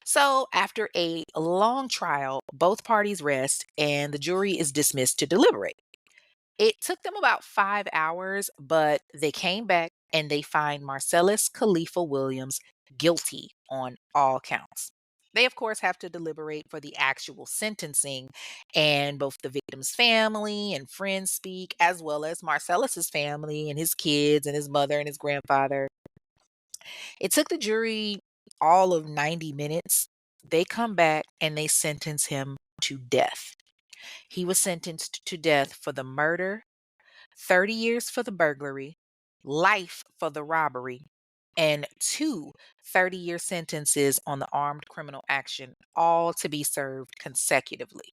So, after a long trial, both parties rest and the jury is dismissed to deliberate. It took them about 5 hours, but they came back and they find Marcellus Khalifa Williams guilty on all counts. They, of course, have to deliberate for the actual sentencing, and both the victim's family and friends speak, as well as Marcellus's family and his kids and his mother and his grandfather. It took the jury all of 90 minutes. They come back and they sentence him to death. He was sentenced to death for the murder, 30 years for the burglary, life for the robbery, and 2 30-year sentences on the armed criminal action, all to be served consecutively.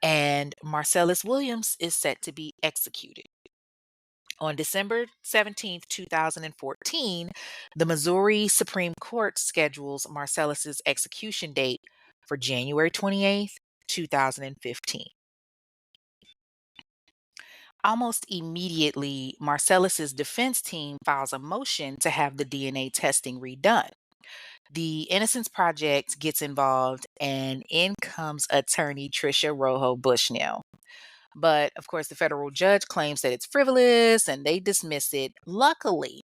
And Marcellus Williams is set to be executed. On December 17th, 2014, the Missouri Supreme Court schedules Marcellus's execution date for January 28th, 2015. Almost immediately, Marcellus's defense team files a motion to have the DNA testing redone. The Innocence Project gets involved, and in comes attorney Tricia Rojo Bushnell. But of course, the federal judge claims that it's frivolous and they dismiss it. Luckily,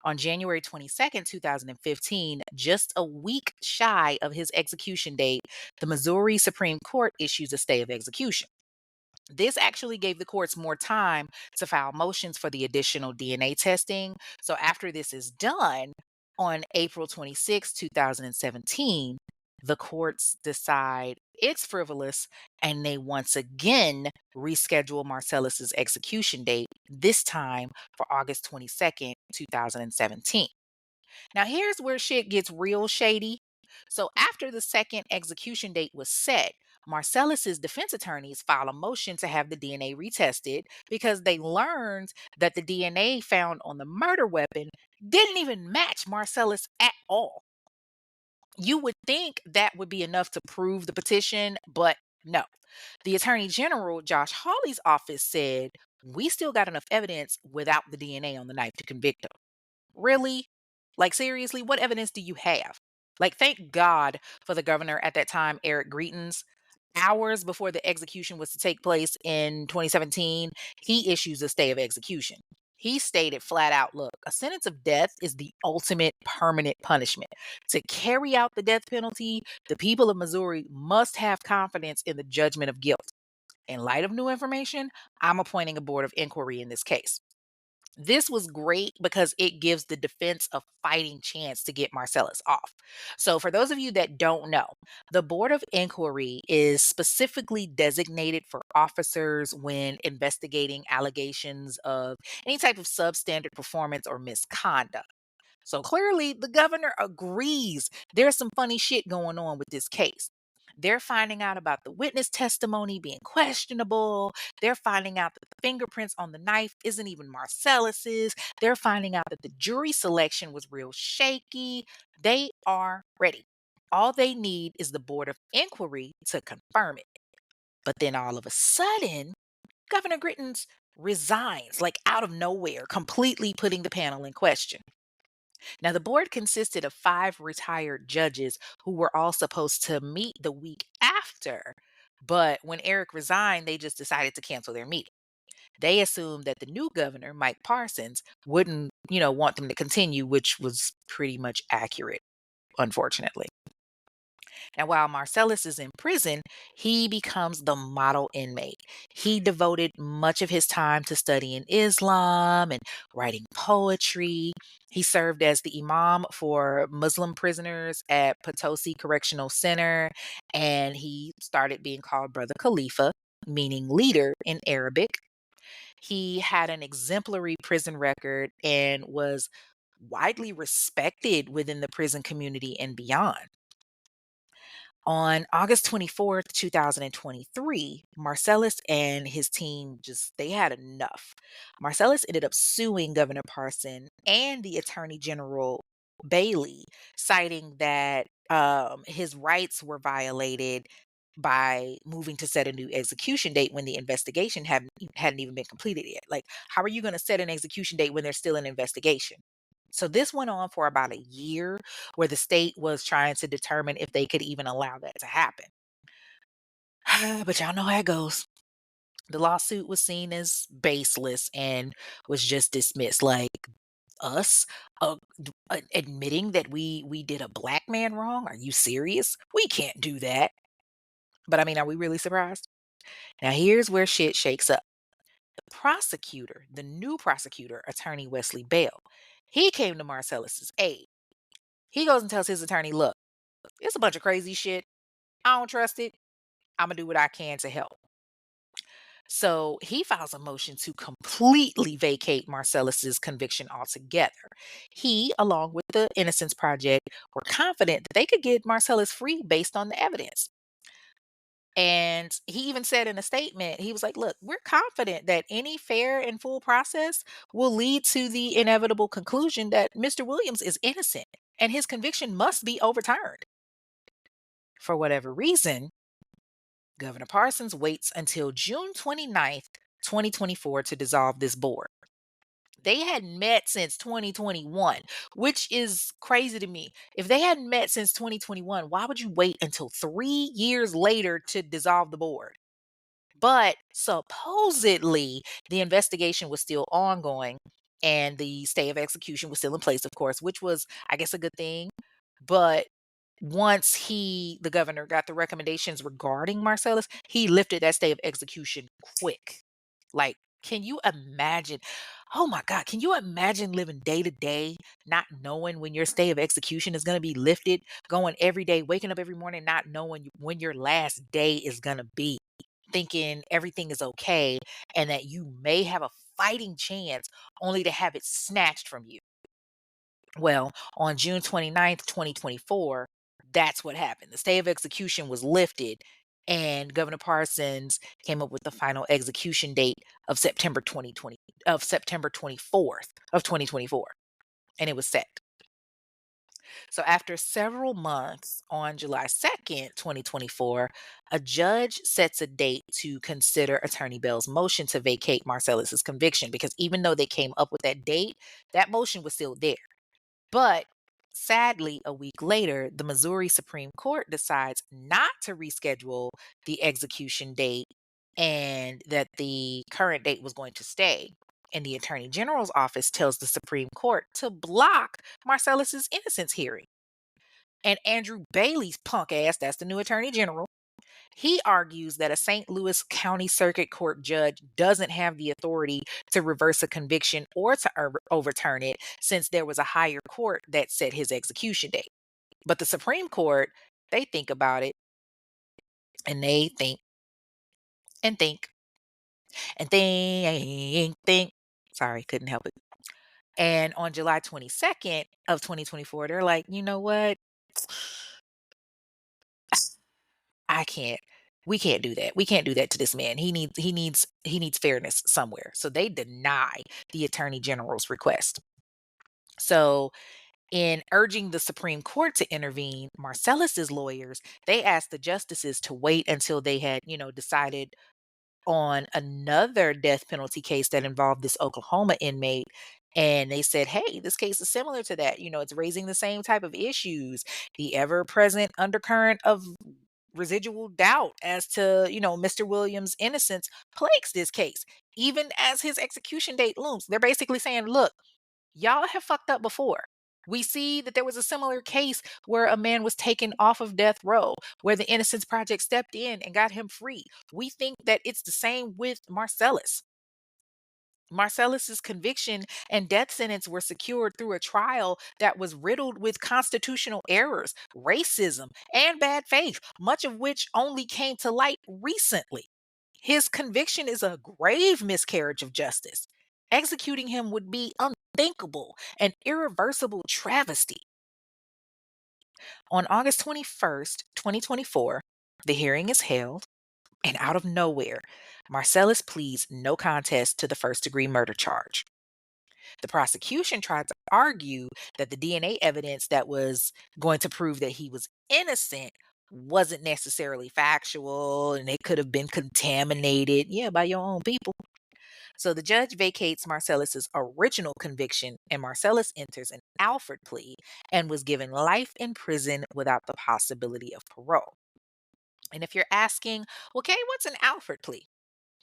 on January 22nd, 2015, just a week shy of his execution date, the Missouri Supreme Court issues a stay of execution. This actually gave the courts more time to file motions for the additional DNA testing. So after this is done, on April 26th, 2017, the courts decide it's frivolous and they once again reschedule Marcellus's execution date, this time for August 22nd, 2017. Now, here's where shit gets real shady. So, after the second execution date was set, Marcellus's defense attorneys file a motion to have the DNA retested because they learned that the DNA found on the murder weapon didn't even match Marcellus at all. You would think that would be enough to prove the petition, but no. The Attorney General, Josh Hawley's office said, we still got enough evidence without the DNA on the knife to convict him. Really? Like, seriously, what evidence do you have? Like, thank God for the governor at that time, Eric Greitens. Hours before the execution was to take place in 2017, he issues a stay of execution. He stated flat out, look, a sentence of death is the ultimate permanent punishment. To carry out the death penalty, the people of Missouri must have confidence in the judgment of guilt. In light of new information, I'm appointing a board of inquiry in this case. This was great because it gives the defense a fighting chance to get Marcellus off. So, for those of you that don't know, the Board of Inquiry is specifically designated for officers when investigating allegations of any type of substandard performance or misconduct. So clearly, the governor agrees there's some funny shit going on with this case. They're finding out about the witness testimony being questionable. They're finding out that the fingerprints on the knife isn't even Marcellus's. They're finding out that the jury selection was real shaky. They are ready. All they need is the Board of Inquiry to confirm it. But then all of a sudden, Governor Grittens resigns, like out of nowhere, completely putting the panel in question. Now, the board consisted of 5 retired judges who were all supposed to meet the week after. But when Eric resigned, they just decided to cancel their meeting. They assumed that the new governor, Mike Parsons, wouldn't, want them to continue, which was pretty much accurate, unfortunately. Now, while Marcellus is in prison, he becomes the model inmate. He devoted much of his time to studying Islam and writing poetry. He served as the imam for Muslim prisoners at Potosi Correctional Center, and he started being called Brother Khalifa. meaning leader in Arabic. He had an exemplary prison record and was widely respected within the prison community and beyond. On August 24th, 2023, Marcellus and his team just they had enough. Marcellus ended up suing Governor Parson and the Attorney General Bailey, citing that his rights were violated by moving to set a new execution date when the investigation hadn't even been completed yet. Like, how are you going to set an execution date when there's still an investigation? So this went on for about a year where the state was trying to determine if they could even allow that to happen. But y'all know how it goes. The lawsuit was seen as baseless and was just dismissed. Like us admitting that we did a black man wrong? Are you serious? We can't do that. But I mean, are we really surprised? Now here's where shit shakes up. The new prosecutor, attorney Wesley Bell, he came to Marcellus's aid. He goes and tells his attorney, look, it's a bunch of crazy shit. I don't trust it. I'm going to do what I can to help. So he files a motion to completely vacate Marcellus's conviction altogether. He, along with the Innocence Project, were confident that they could get Marcellus free based on the evidence. And he even said in a statement, he was like, look, we're confident that any fair and full process will lead to the inevitable conclusion that Mr. Williams is innocent and his conviction must be overturned. For whatever reason, Governor Parsons waits until June 29th, 2024 to dissolve this board. They hadn't met since 2021, which is crazy to me. If they hadn't met since 2021, why would you wait until 3 years later to dissolve the board? But supposedly, the investigation was still ongoing and the stay of execution was still in place, of course, which was, I guess, a good thing. But once the governor, got the recommendations regarding Marcellus, he lifted that stay of execution quick. Like, can you imagine? Oh my God, can you imagine living day to day, not knowing when your stay of execution is going to be lifted, going every day, waking up every morning, not knowing when your last day is going to be, thinking everything is okay and that you may have a fighting chance only to have it snatched from you? Well, on June 29th, 2024, that's what happened. The stay of execution was lifted, and Governor Parsons came up with the final execution date of September 24th of 2024, and it was set. So after several months, on July 2nd, 2024, a judge sets a date to consider Attorney Bell's motion to vacate Marcellus's conviction, because even though they came up with that date, that motion was still there. But sadly, a week later, the Missouri Supreme Court decides not to reschedule the execution date and that the current date was going to stay. And the Attorney General's office tells the Supreme Court to block Marcellus's innocence hearing. And Andrew Bailey's punk ass, that's the new Attorney General, he argues that a St. Louis County Circuit Court judge doesn't have the authority to reverse a conviction or to overturn it, since there was a higher court that set his execution date. But the Supreme Court, they think about it and they think and think and think. Sorry, couldn't help it. And on July 22nd of 2024, they're like, you know what? I can't. We can't do that. We can't do that to this man. He needs fairness somewhere. So they deny the attorney general's request. So in urging the Supreme Court to intervene, Marcellus's lawyers, they asked the justices to wait until they had, decided on another death penalty case that involved this Oklahoma inmate. And they said, hey, this case is similar to that. It's raising the same type of issues. The ever present undercurrent of residual doubt as to, Mr. Williams' innocence plagues this case, even as his execution date looms. They're basically saying, look, y'all have fucked up before. We see that there was a similar case where a man was taken off of death row, where the Innocence Project stepped in and got him free. We think that it's the same with Marcellus. Marcellus's conviction and death sentence were secured through a trial that was riddled with constitutional errors, racism, and bad faith, much of which only came to light recently. His conviction is a grave miscarriage of justice. Executing him would be unthinkable, an irreversible travesty. On August 21st, 2024, the hearing is held, and out of nowhere, Marcellus pleads no contest to the first degree murder charge. The prosecution tried to argue that the DNA evidence that was going to prove that he was innocent wasn't necessarily factual and it could have been contaminated, yeah, by your own people. So the judge vacates Marcellus's original conviction and Marcellus enters an Alford plea and was given life in prison without the possibility of parole. And if you're asking, okay, what's an Alford plea?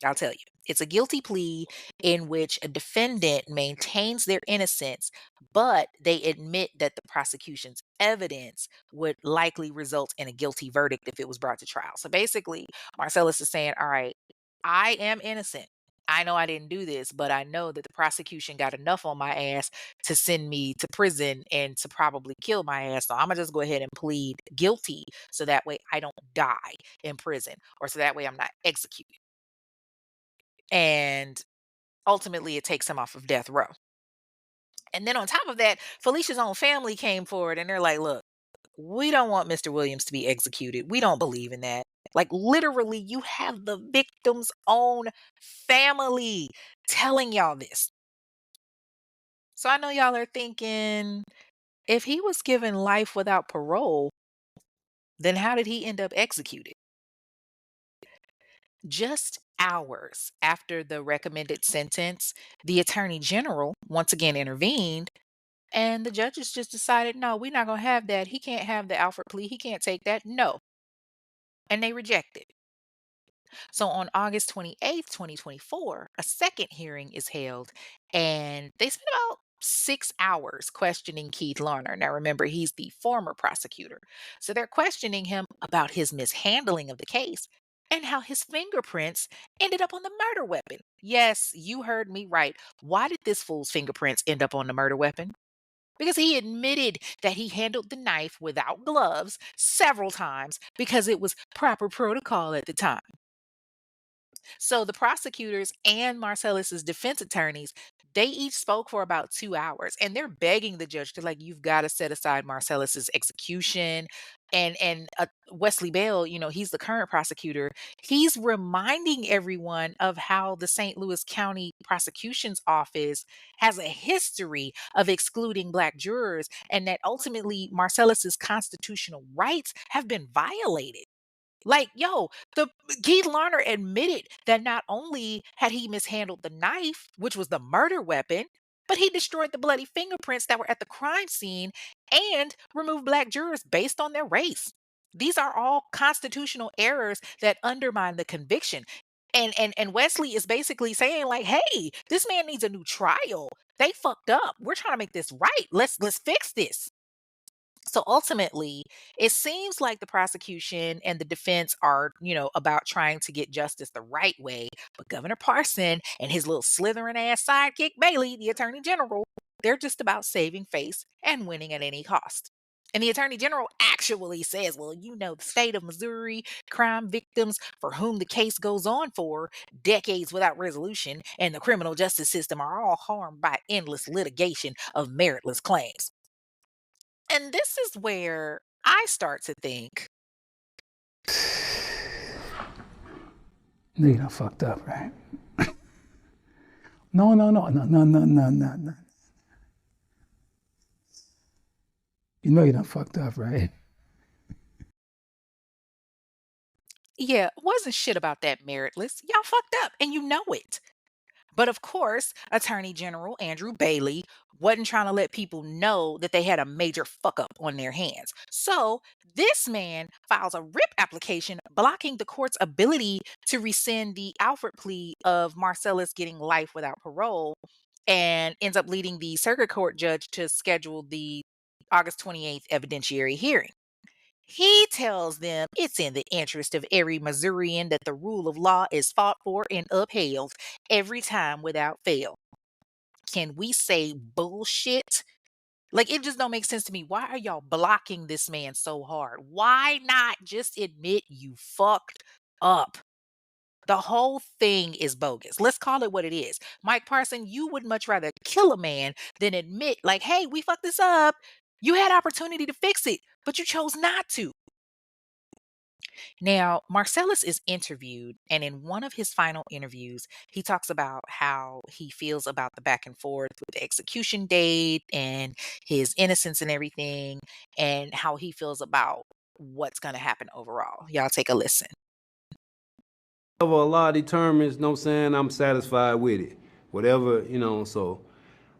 I'll tell you. It's a guilty plea in which a defendant maintains their innocence, but they admit that the prosecution's evidence would likely result in a guilty verdict if it was brought to trial. So basically, Marcellus is saying, all right, I am innocent. I know I didn't do this, but I know that the prosecution got enough on my ass to send me to prison and to probably kill my ass. So I'm going to just go ahead and plead guilty so that way I don't die in prison or so that way I'm not executed. And ultimately, it takes him off of death row. And then on top of that, Felicia's own family came forward and they're like, look, we don't want Mr. Williams to be executed. We don't believe in that. Like, literally, you have the victim's own family telling y'all this. So I know y'all are thinking, if he was given life without parole, then how did he end up executed? Just hours after the recommended sentence, the attorney general once again intervened. And the judges just decided, no, we're not going to have that. He can't have the Alfred plea. He can't take that. No. And they rejected. So on August 28th, 2024, a second hearing is held, and they spent about 6 hours questioning Keith Larner. Now, remember, he's the former prosecutor. So they're questioning him about his mishandling of the case and how his fingerprints ended up on the murder weapon. Yes, you heard me right. Why did this fool's fingerprints end up on the murder weapon? Because he admitted that he handled the knife without gloves several times because it was proper protocol at the time. So the prosecutors and Marcellus's defense attorneys, they each spoke for about 2 hours and they're begging the judge to like, you've got to set aside Marcellus's execution. And Wesley Bell, he's the current prosecutor. He's reminding everyone of how the St. Louis County Prosecution's Office has a history of excluding Black jurors, and that ultimately Marcellus's constitutional rights have been violated. Like, yo, the Keith Larner admitted that not only had he mishandled the knife, which was the murder weapon, but he destroyed the bloody fingerprints that were at the crime scene and removed Black jurors based on their race. These are all constitutional errors that undermine the conviction. And Wesley is basically saying, like, hey, this man needs a new trial. They fucked up. We're trying to make this right. Let's fix this. So ultimately, it seems like the prosecution and the defense are, about trying to get justice the right way. But Governor Parson and his little slithering ass sidekick Bailey, the attorney general, they're just about saving face and winning at any cost. And the attorney general actually says, well, the state of Missouri, crime victims for whom the case goes on for decades without resolution, and the criminal justice system are all harmed by endless litigation of meritless claims. And this is where I start to think, No, you done fucked up, right? No, no, no, no, no, no, no, no, no. You know you done fucked up, right? yeah, it wasn't shit about that meritless. Y'all fucked up and you know it. But of course, Attorney General Andrew Bailey wasn't trying to let people know that they had a major fuck up on their hands. So this man files a RIP application blocking the court's ability to rescind the Alfred plea of Marcellus getting life without parole, and ends up leading the circuit court judge to schedule the August 28th evidentiary hearing. He tells them it's in the interest of every Missourian that the rule of law is fought for and upheld every time without fail. Can we say bullshit? Like, it just don't make sense to me. Why are y'all blocking this man so hard? Why not just admit you fucked up? The whole thing is bogus. Let's call it what it is. Mike Parson, you would much rather kill a man than admit, like, hey, we fucked this up. You had opportunity to fix it, but you chose not to. Now, Marcellus is interviewed, and in one of his final interviews, he talks about how he feels about the back and forth with the execution date and his innocence and everything, and how he feels about what's going to happen overall. Y'all take a listen. Whatever Allah determines, you know what I'm saying, I'm satisfied with it. Whatever, so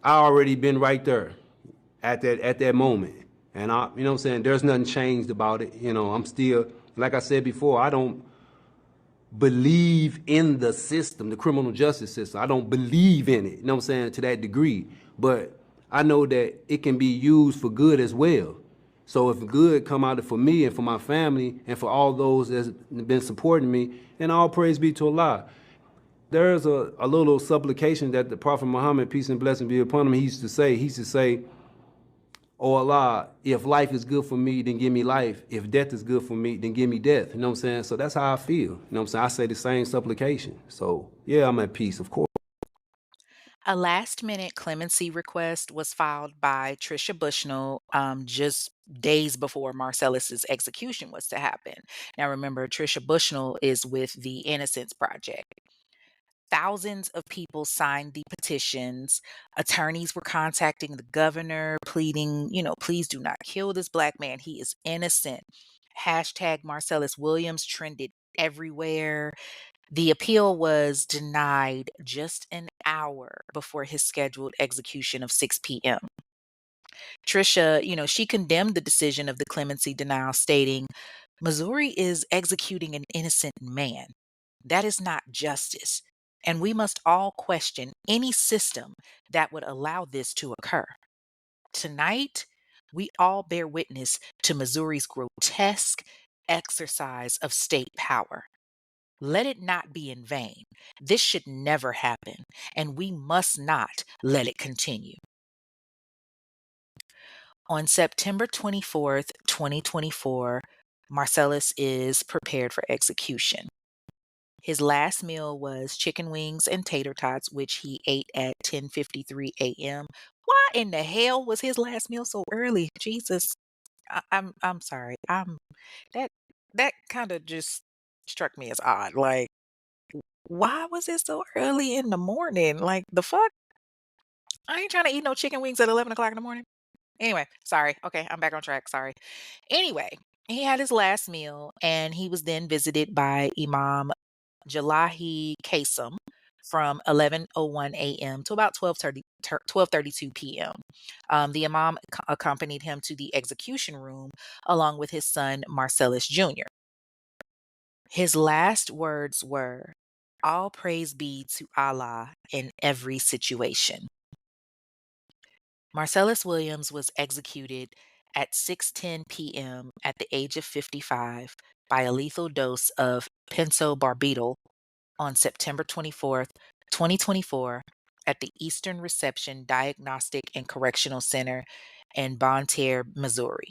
I already been right there at that moment. And what I'm saying, there's nothing changed about it. I'm still, like I said before, I don't believe in the system, the criminal justice system. I don't believe in it, what I'm saying, to that degree. But I know that it can be used for good as well. So if good come out of it for me and for my family and for all those that's been supporting me, then all praise be to Allah. There's a little supplication that the Prophet Muhammad, peace and blessing be upon him, he used to say, "Oh Allah, if life is good for me, then give me life. If death is good for me, then give me death." You know what I'm saying? So that's how I feel. You know what I'm saying? I say the same supplication. So yeah, I'm at peace, of course. A last minute clemency request was filed by Trisha Bushnell just days before Marcellus's execution was to happen. Now, remember, Trisha Bushnell is with the Innocence Project. Thousands of people signed the petitions. Attorneys were contacting the governor, pleading, please do not kill this black man. He is innocent. Hashtag Marcellus Williams trended everywhere. The appeal was denied just an hour before his scheduled execution of 6 p.m. Trisha, she condemned the decision of the clemency denial, stating, Missouri is executing an innocent man. That is not justice. And we must all question any system that would allow this to occur. Tonight, we all bear witness to Missouri's grotesque exercise of state power. Let it not be in vain. This should never happen, and we must not let it continue. On September 24th, 2024, Marcellus is prepared for execution. His last meal was chicken wings and tater tots, which he ate at 10:53 a.m. Why in the hell was his last meal so early? Jesus, I'm sorry. That that kind of just struck me as odd. Like, why was it so early in the morning? Like, the fuck? I ain't trying to eat no chicken wings at 11 o'clock in the morning. Anyway, sorry. Okay, I'm back on track. Sorry. Anyway, he had his last meal and he was then visited by Imam Jalahi Kasem from 11:01 a.m. to about 12:32 p.m. The Imam accompanied him to the execution room along with his son Marcellus Jr. His last words were, all praise be to Allah in every situation. Marcellus Williams was executed at 6:10 p.m. at the age of 55 by a lethal dose of pentobarbital on September 24th, 2024 at the Eastern Reception Diagnostic and Correctional Center in Bonne Terre, Missouri.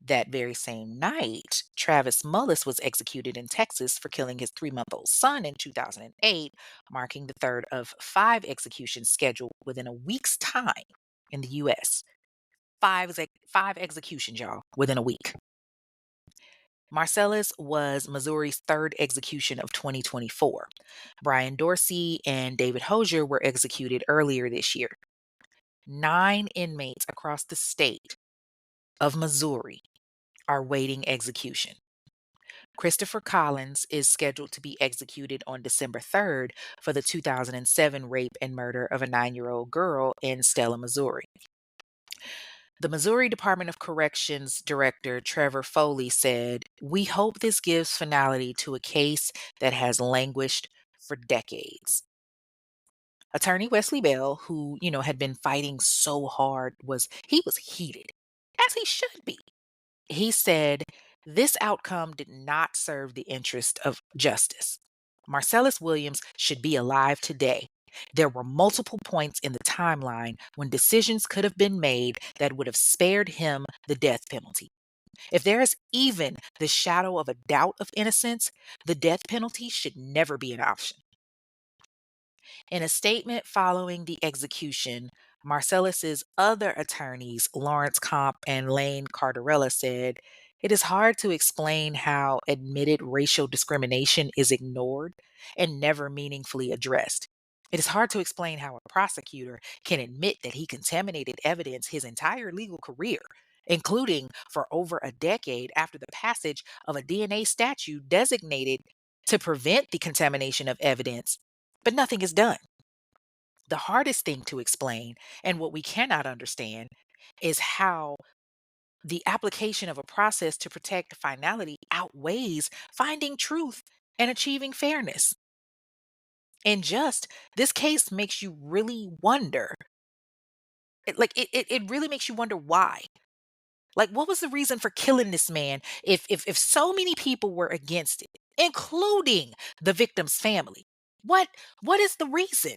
That very same night, Travis Mullis was executed in Texas for killing his 3-month-old son in 2008, marking the third of 5 executions scheduled within a week's time in the U.S. Five executions, y'all, within a week. Marcellus was Missouri's third execution of 2024. Brian Dorsey and David Hosier were executed earlier this year. 9 inmates across the state of Missouri are waiting execution. Christopher Collins is scheduled to be executed on December 3rd for the 2007 rape and murder of a 9-year-old girl in Stella, Missouri. The Missouri Department of Corrections Director Trevor Foley said, we hope this gives finality to a case that has languished for decades. Attorney Wesley Bell, who, had been fighting so hard, was heated, as he should be. He said, this outcome did not serve the interest of justice. Marcellus Williams should be alive today. There were multiple points in the timeline when decisions could have been made that would have spared him the death penalty. If there is even the shadow of a doubt of innocence, the death penalty should never be an option. In a statement following the execution, Marcellus's other attorneys, Lawrence Comp and Lane Cardarella, said, "It is hard to explain how admitted racial discrimination is ignored and never meaningfully addressed. It is hard to explain how a prosecutor can admit that he contaminated evidence his entire legal career, including for over a decade after the passage of a DNA statute designated to prevent the contamination of evidence, but nothing is done. The hardest thing to explain, and what we cannot understand, is how the application of a process to protect finality outweighs finding truth and achieving fairness. And just this case makes you really wonder. It really makes you wonder why. Like, what was the reason for killing this man if so many people were against it, including the victim's family? What what is the reason?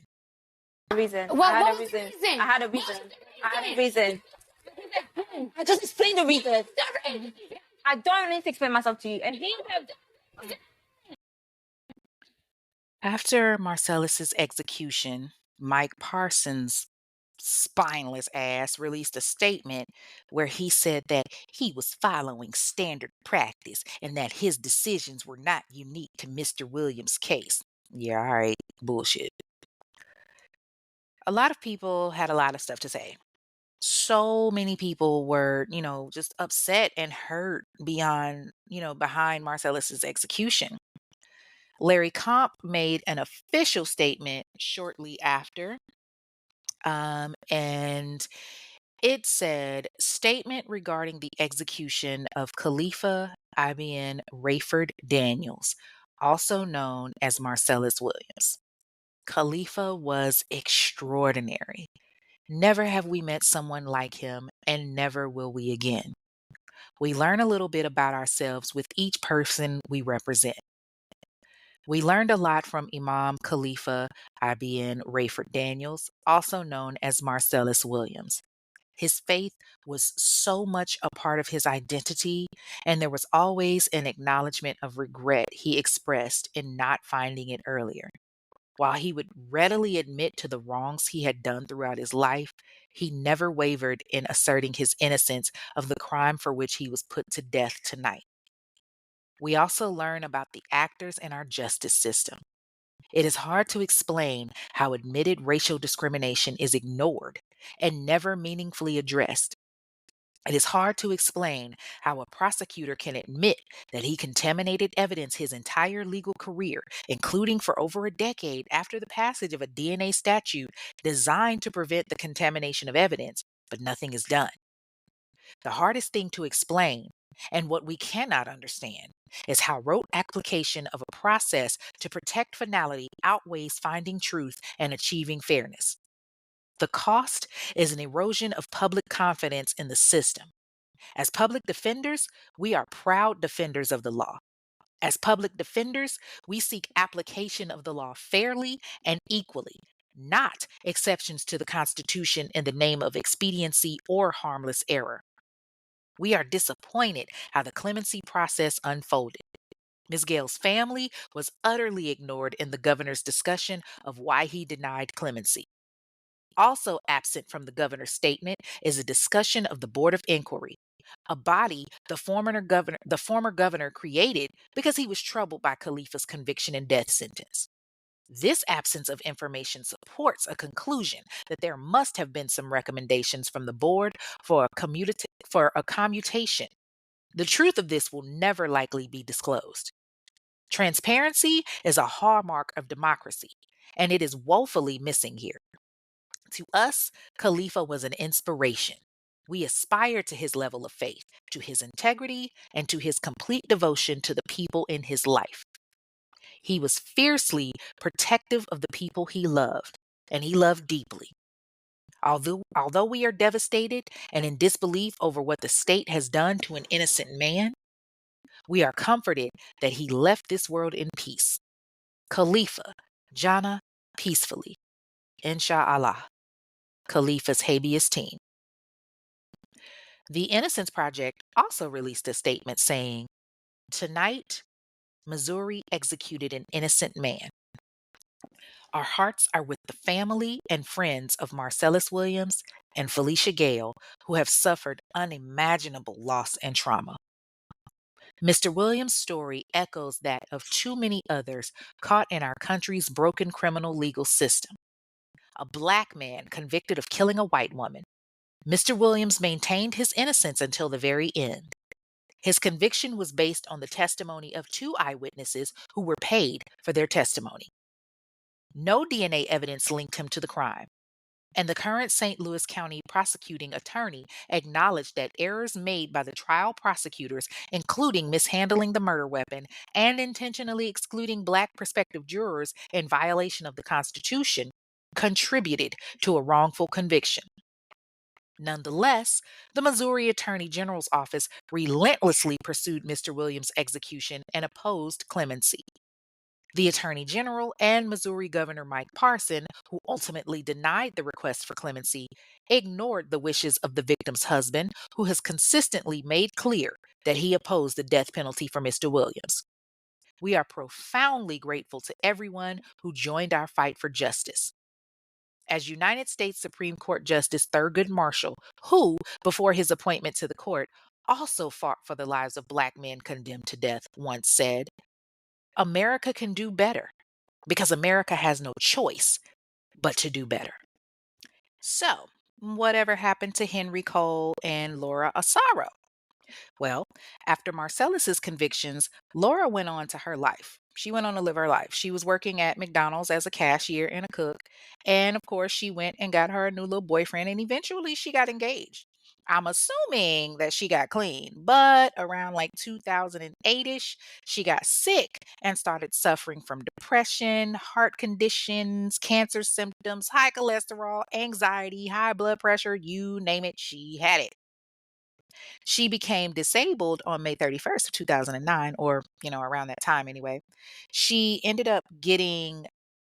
Reason. What, I had what a was the reason. reason? I had a What reason. was the I had a reason? reason. I just explained the reason. I don't need to explain myself to you. And he After Marcellus's execution, Mike Parsons' spineless ass released a statement where he said that he was following standard practice and that his decisions were not unique to Mr. Williams' case. Yeah, all right, bullshit. A lot of people had a lot of stuff to say. So many people were, just upset and hurt behind Marcellus's execution. Larry Comp made an official statement shortly after, and it said, "Statement regarding the execution of Khalifa Ibn Rayford Daniels, also known as Marcellus Williams. Khalifa was extraordinary. Never have we met someone like him, and never will we again. We learn a little bit about ourselves with each person we represent. We learned a lot from Imam Khalifa Ibn Rayford Daniels, also known as Marcellus Williams. His faith was so much a part of his identity, and there was always an acknowledgement of regret he expressed in not finding it earlier. While he would readily admit to the wrongs he had done throughout his life, he never wavered in asserting his innocence of the crime for which he was put to death tonight. We also learn about the actors in our justice system. It is hard to explain how admitted racial discrimination is ignored and never meaningfully addressed. It is hard to explain how a prosecutor can admit that he contaminated evidence his entire legal career, including for over a decade after the passage of a DNA statute designed to prevent the contamination of evidence, but nothing is done. The hardest thing to explain, and what we cannot understand, is how rote application of a process to protect finality outweighs finding truth and achieving fairness. The cost is an erosion of public confidence in the system. As public defenders, we are proud defenders of the law. As public defenders, we seek application of the law fairly and equally, not exceptions to the Constitution in the name of expediency or harmless error. We are disappointed how the clemency process unfolded. Ms. Gale's family was utterly ignored in the governor's discussion of why he denied clemency. Also absent from the governor's statement is a discussion of the Board of Inquiry, a body the former governor created because he was troubled by Khalifa's conviction and death sentence. This absence of information supports a conclusion that there must have been some recommendations from the board for a commutation. The truth of this will never likely be disclosed. Transparency is a hallmark of democracy, and it is woefully missing here. To us, Khalifa was an inspiration. We aspire to his level of faith, to his integrity, and to his complete devotion to the people in his life. He was fiercely protective of the people he loved, and he loved deeply. Although we are devastated and in disbelief over what the state has done to an innocent man, we are comforted that he left this world in peace. Khalifa, Jana, peacefully. Insha'Allah. Khalifa's habeas team. The Innocence Project also released a statement saying, "Tonight, Missouri executed an innocent man. Our hearts are with the family and friends of Marcellus Williams and Felicia Gale, who have suffered unimaginable loss and trauma. Mr. Williams' story echoes that of too many others caught in our country's broken criminal legal system. A black man convicted of killing a white woman. Mr. Williams maintained his innocence until the very end. His conviction was based on the testimony of two eyewitnesses who were paid for their testimony. No DNA evidence linked him to the crime, and the current St. Louis County prosecuting attorney acknowledged that errors made by the trial prosecutors, including mishandling the murder weapon and intentionally excluding Black prospective jurors in violation of the Constitution, contributed to a wrongful conviction. Nonetheless, the Missouri Attorney General's office relentlessly pursued Mr. Williams' execution and opposed clemency. The Attorney General and Missouri Governor Mike Parson, who ultimately denied the request for clemency, ignored the wishes of the victim's husband, who has consistently made clear that he opposed the death penalty for Mr. Williams. We are profoundly grateful to everyone who joined our fight for justice. As United States Supreme Court Justice Thurgood Marshall, who, before his appointment to the court, also fought for the lives of Black men condemned to death, once said, America can do better because America has no choice but to do better. So, whatever happened to Henry Cole and Laura Asaro? Well, after Marcellus's convictions, Laura went on to her life. She went on to live her life. She was working at McDonald's as a cashier and a cook. And of course, she went and got her a new little boyfriend, and eventually she got engaged. I'm assuming that she got clean, but around like 2008-ish, she got sick and started suffering from depression, heart conditions, cancer symptoms, high cholesterol, anxiety, high blood pressure, you name it, she had it. She became disabled on May 31st of 2009, or, around that time anyway. She ended up getting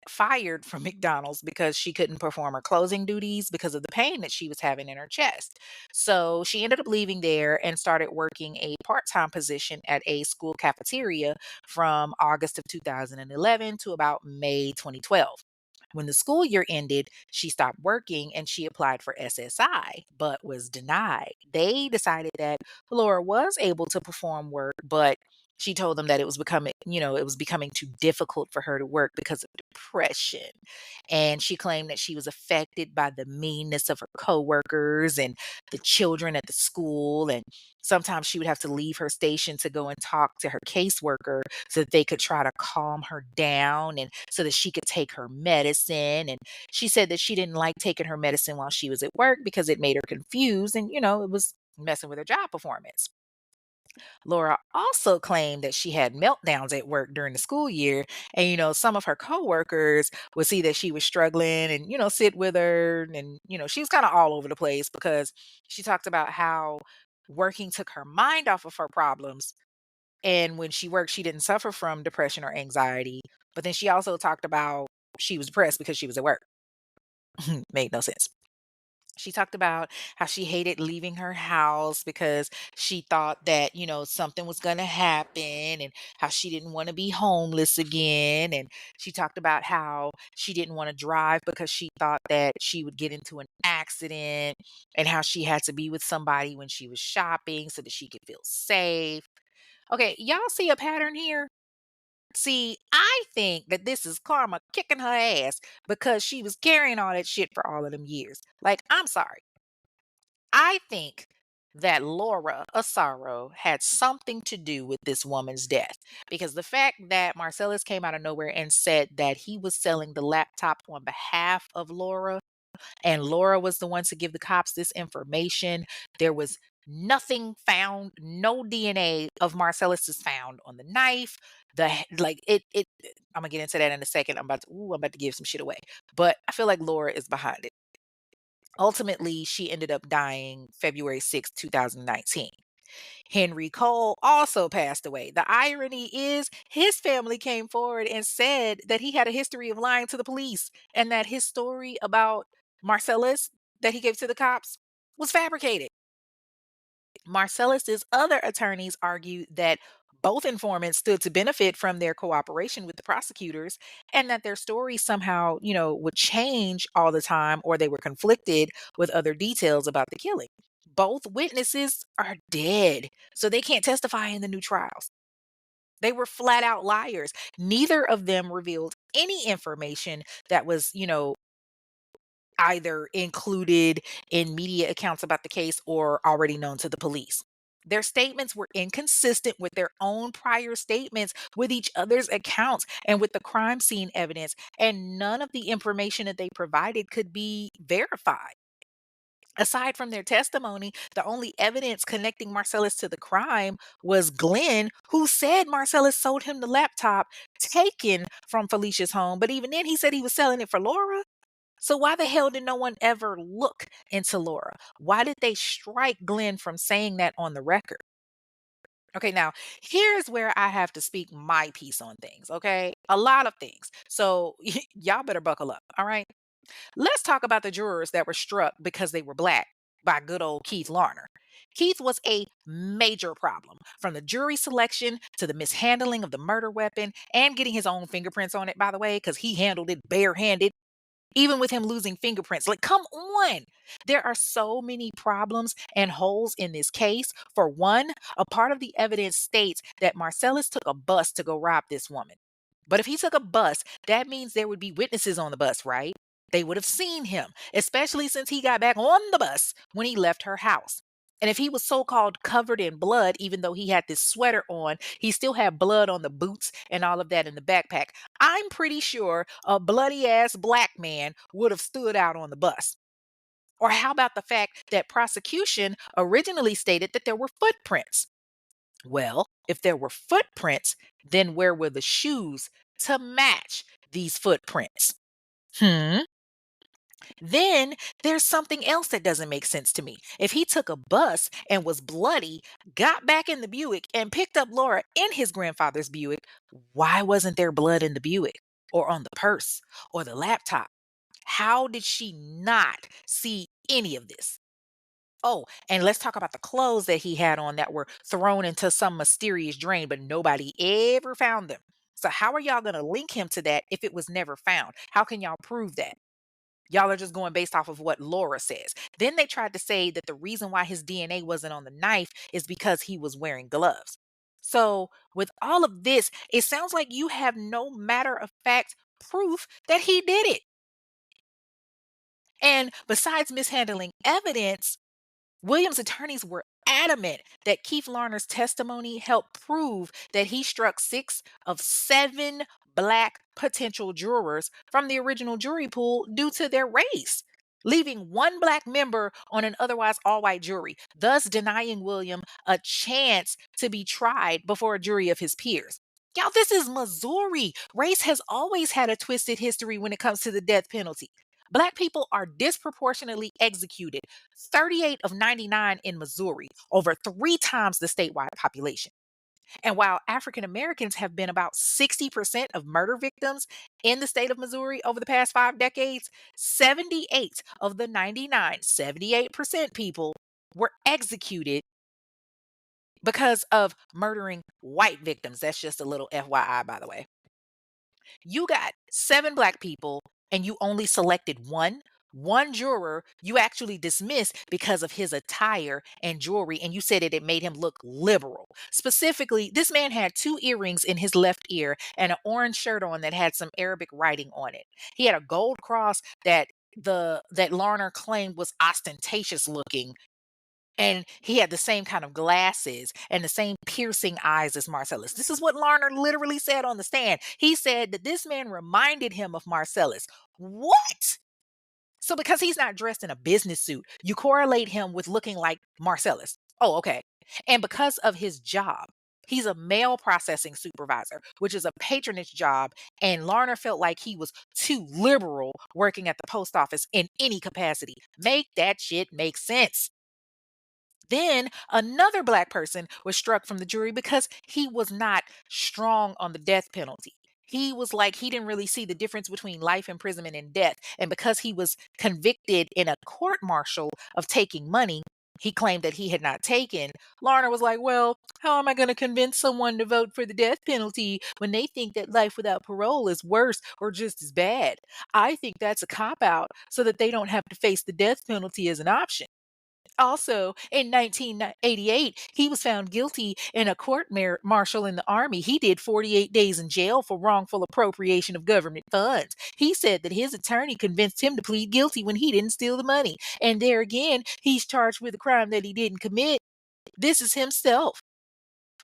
fired from McDonald's because she couldn't perform her closing duties because of the pain that she was having in her chest. So she ended up leaving there and started working a part-time position at a school cafeteria from August of 2011 to about May 2012. When the school year ended, she stopped working and she applied for SSI, but was denied. They decided that Laura was able to perform work, but she told them that it was becoming too difficult for her to work because of depression. And she claimed that she was affected by the meanness of her coworkers and the children at the school. And sometimes she would have to leave her station to go and talk to her caseworker so that they could try to calm her down and so that she could take her medicine. And she said that she didn't like taking her medicine while she was at work because it made her confused and, it was messing with her job performance. Laura also claimed that she had meltdowns at work during the school year. And, some of her coworkers would see that she was struggling and, sit with her. And, she was kind of all over the place because she talked about how working took her mind off of her problems. And when she worked, she didn't suffer from depression or anxiety. But then she also talked about she was depressed because she was at work. Made no sense. She talked about how she hated leaving her house because she thought that, something was going to happen and how she didn't want to be homeless again. And she talked about how she didn't want to drive because she thought that she would get into an accident and how she had to be with somebody when she was shopping so that she could feel safe. Okay, y'all see a pattern here? See, I think that this is karma kicking her ass because she was carrying all that shit for all of them years. Like, I'm sorry. I think that Laura Asaro had something to do with this woman's death because the fact that Marcellus came out of nowhere and said that he was selling the laptop on behalf of Laura and Laura was the one to give the cops this information. There was nothing found, no DNA of Marcellus is found on the knife. I'm gonna get into that in a second. I'm about to give some shit away. But I feel like Laura is behind it. Ultimately, she ended up dying February 6th, 2019. Henry Cole also passed away. The irony is his family came forward and said that he had a history of lying to the police and that his story about Marcellus that he gave to the cops was fabricated. Marcellus's other attorneys argued that both informants stood to benefit from their cooperation with the prosecutors and that their stories somehow, would change all the time or they were conflicted with other details about the killing. Both witnesses are dead, so they can't testify in the new trials. They were flat out liars. Neither of them revealed any information that was, either included in media accounts about the case or already known to the police. Their statements were inconsistent with their own prior statements, with each other's accounts, and with the crime scene evidence, and none of the information that they provided could be verified. Aside from their testimony, the only evidence connecting Marcellus to the crime was Glenn, who said Marcellus sold him the laptop taken from Felicia's home, but even then he said he was selling it for Laura. So why the hell did no one ever look into Laura? Why did they strike Glenn from saying that on the record? Okay, now here's where I have to speak my piece on things, okay? A lot of things. So y'all better buckle up, all right? Let's talk about the jurors that were struck because they were black by good old Keith Larner. Keith was a major problem, from the jury selection to the mishandling of the murder weapon and getting his own fingerprints on it, by the way, because he handled it barehanded, even with him losing fingerprints. Like, come on. There are so many problems and holes in this case. For one, a part of the evidence states that Marcellus took a bus to go rob this woman. But if he took a bus, that means there would be witnesses on the bus, right? They would have seen him, especially since he got back on the bus when he left her house. And if he was so called covered in blood, even though he had this sweater on, he still had blood on the boots and all of that in the backpack. I'm pretty sure a bloody ass black man would have stood out on the bus. Or how about the fact that prosecution originally stated that there were footprints? Well, if there were footprints, then where were the shoes to match these footprints? Hmm. Then there's something else that doesn't make sense to me. If he took a bus and was bloody, got back in the Buick, and picked up Laura in his grandfather's Buick, why wasn't there blood in the Buick or on the purse or the laptop? How did she not see any of this? Oh, and let's talk about the clothes that he had on that were thrown into some mysterious drain, but nobody ever found them. So, how are y'all going to link him to that if it was never found? How can y'all prove that? Y'all are just going based off of what Laura says. Then they tried to say that the reason why his DNA wasn't on the knife is because he was wearing gloves. So, with all of this, it sounds like you have no matter of fact proof that he did it. And besides mishandling evidence, Williams' attorneys were adamant that Keith Larner's testimony helped prove that he struck 6 of 7 black potential jurors from the original jury pool due to their race, leaving one black member on an otherwise all white jury, thus denying William a chance to be tried before a jury of his peers. Y'all, this is Missouri. Race has always had a twisted history when it comes to the death penalty. Black people are disproportionately executed, 38 of 99 in Missouri, over 3 times the statewide population. And while African Americans have been about 60% of murder victims in the state of Missouri over the past 5 decades, 78 of the 99, 78% people were executed because of murdering white victims. That's just a little FYI, by the way. You got 7 black people and you only selected one juror you actually dismissed because of his attire and jewelry, and you said that it made him look liberal. Specifically, this man had 2 earrings in his left ear and an orange shirt on that had some Arabic writing on it. He had a gold cross that Larner claimed was ostentatious looking, and he had the same kind of glasses and the same piercing eyes as Marcellus. This is what Larner literally said on the stand. He said that this man reminded him of Marcellus. What? So because he's not dressed in a business suit, you correlate him with looking like Marcellus. Oh, okay. And because of his job, he's a mail processing supervisor, which is a patronage job, and Larner felt like he was too liberal working at the post office in any capacity. Make that shit make sense. Then another black person was struck from the jury because he was not strong on the death penalty. He was like, he didn't really see the difference between life imprisonment and death. And because he was convicted in a court martial of taking money, he claimed that he had not taken, Larner was like, well, how am I going to convince someone to vote for the death penalty when they think that life without parole is worse or just as bad? I think that's a cop out so that they don't have to face the death penalty as an option. Also, in 1988, he was found guilty in a court-martial in the Army. He did 48 days in jail for wrongful appropriation of government funds. He said that his attorney convinced him to plead guilty when he didn't steal the money. And there again, he's charged with a crime that he didn't commit. This is himself.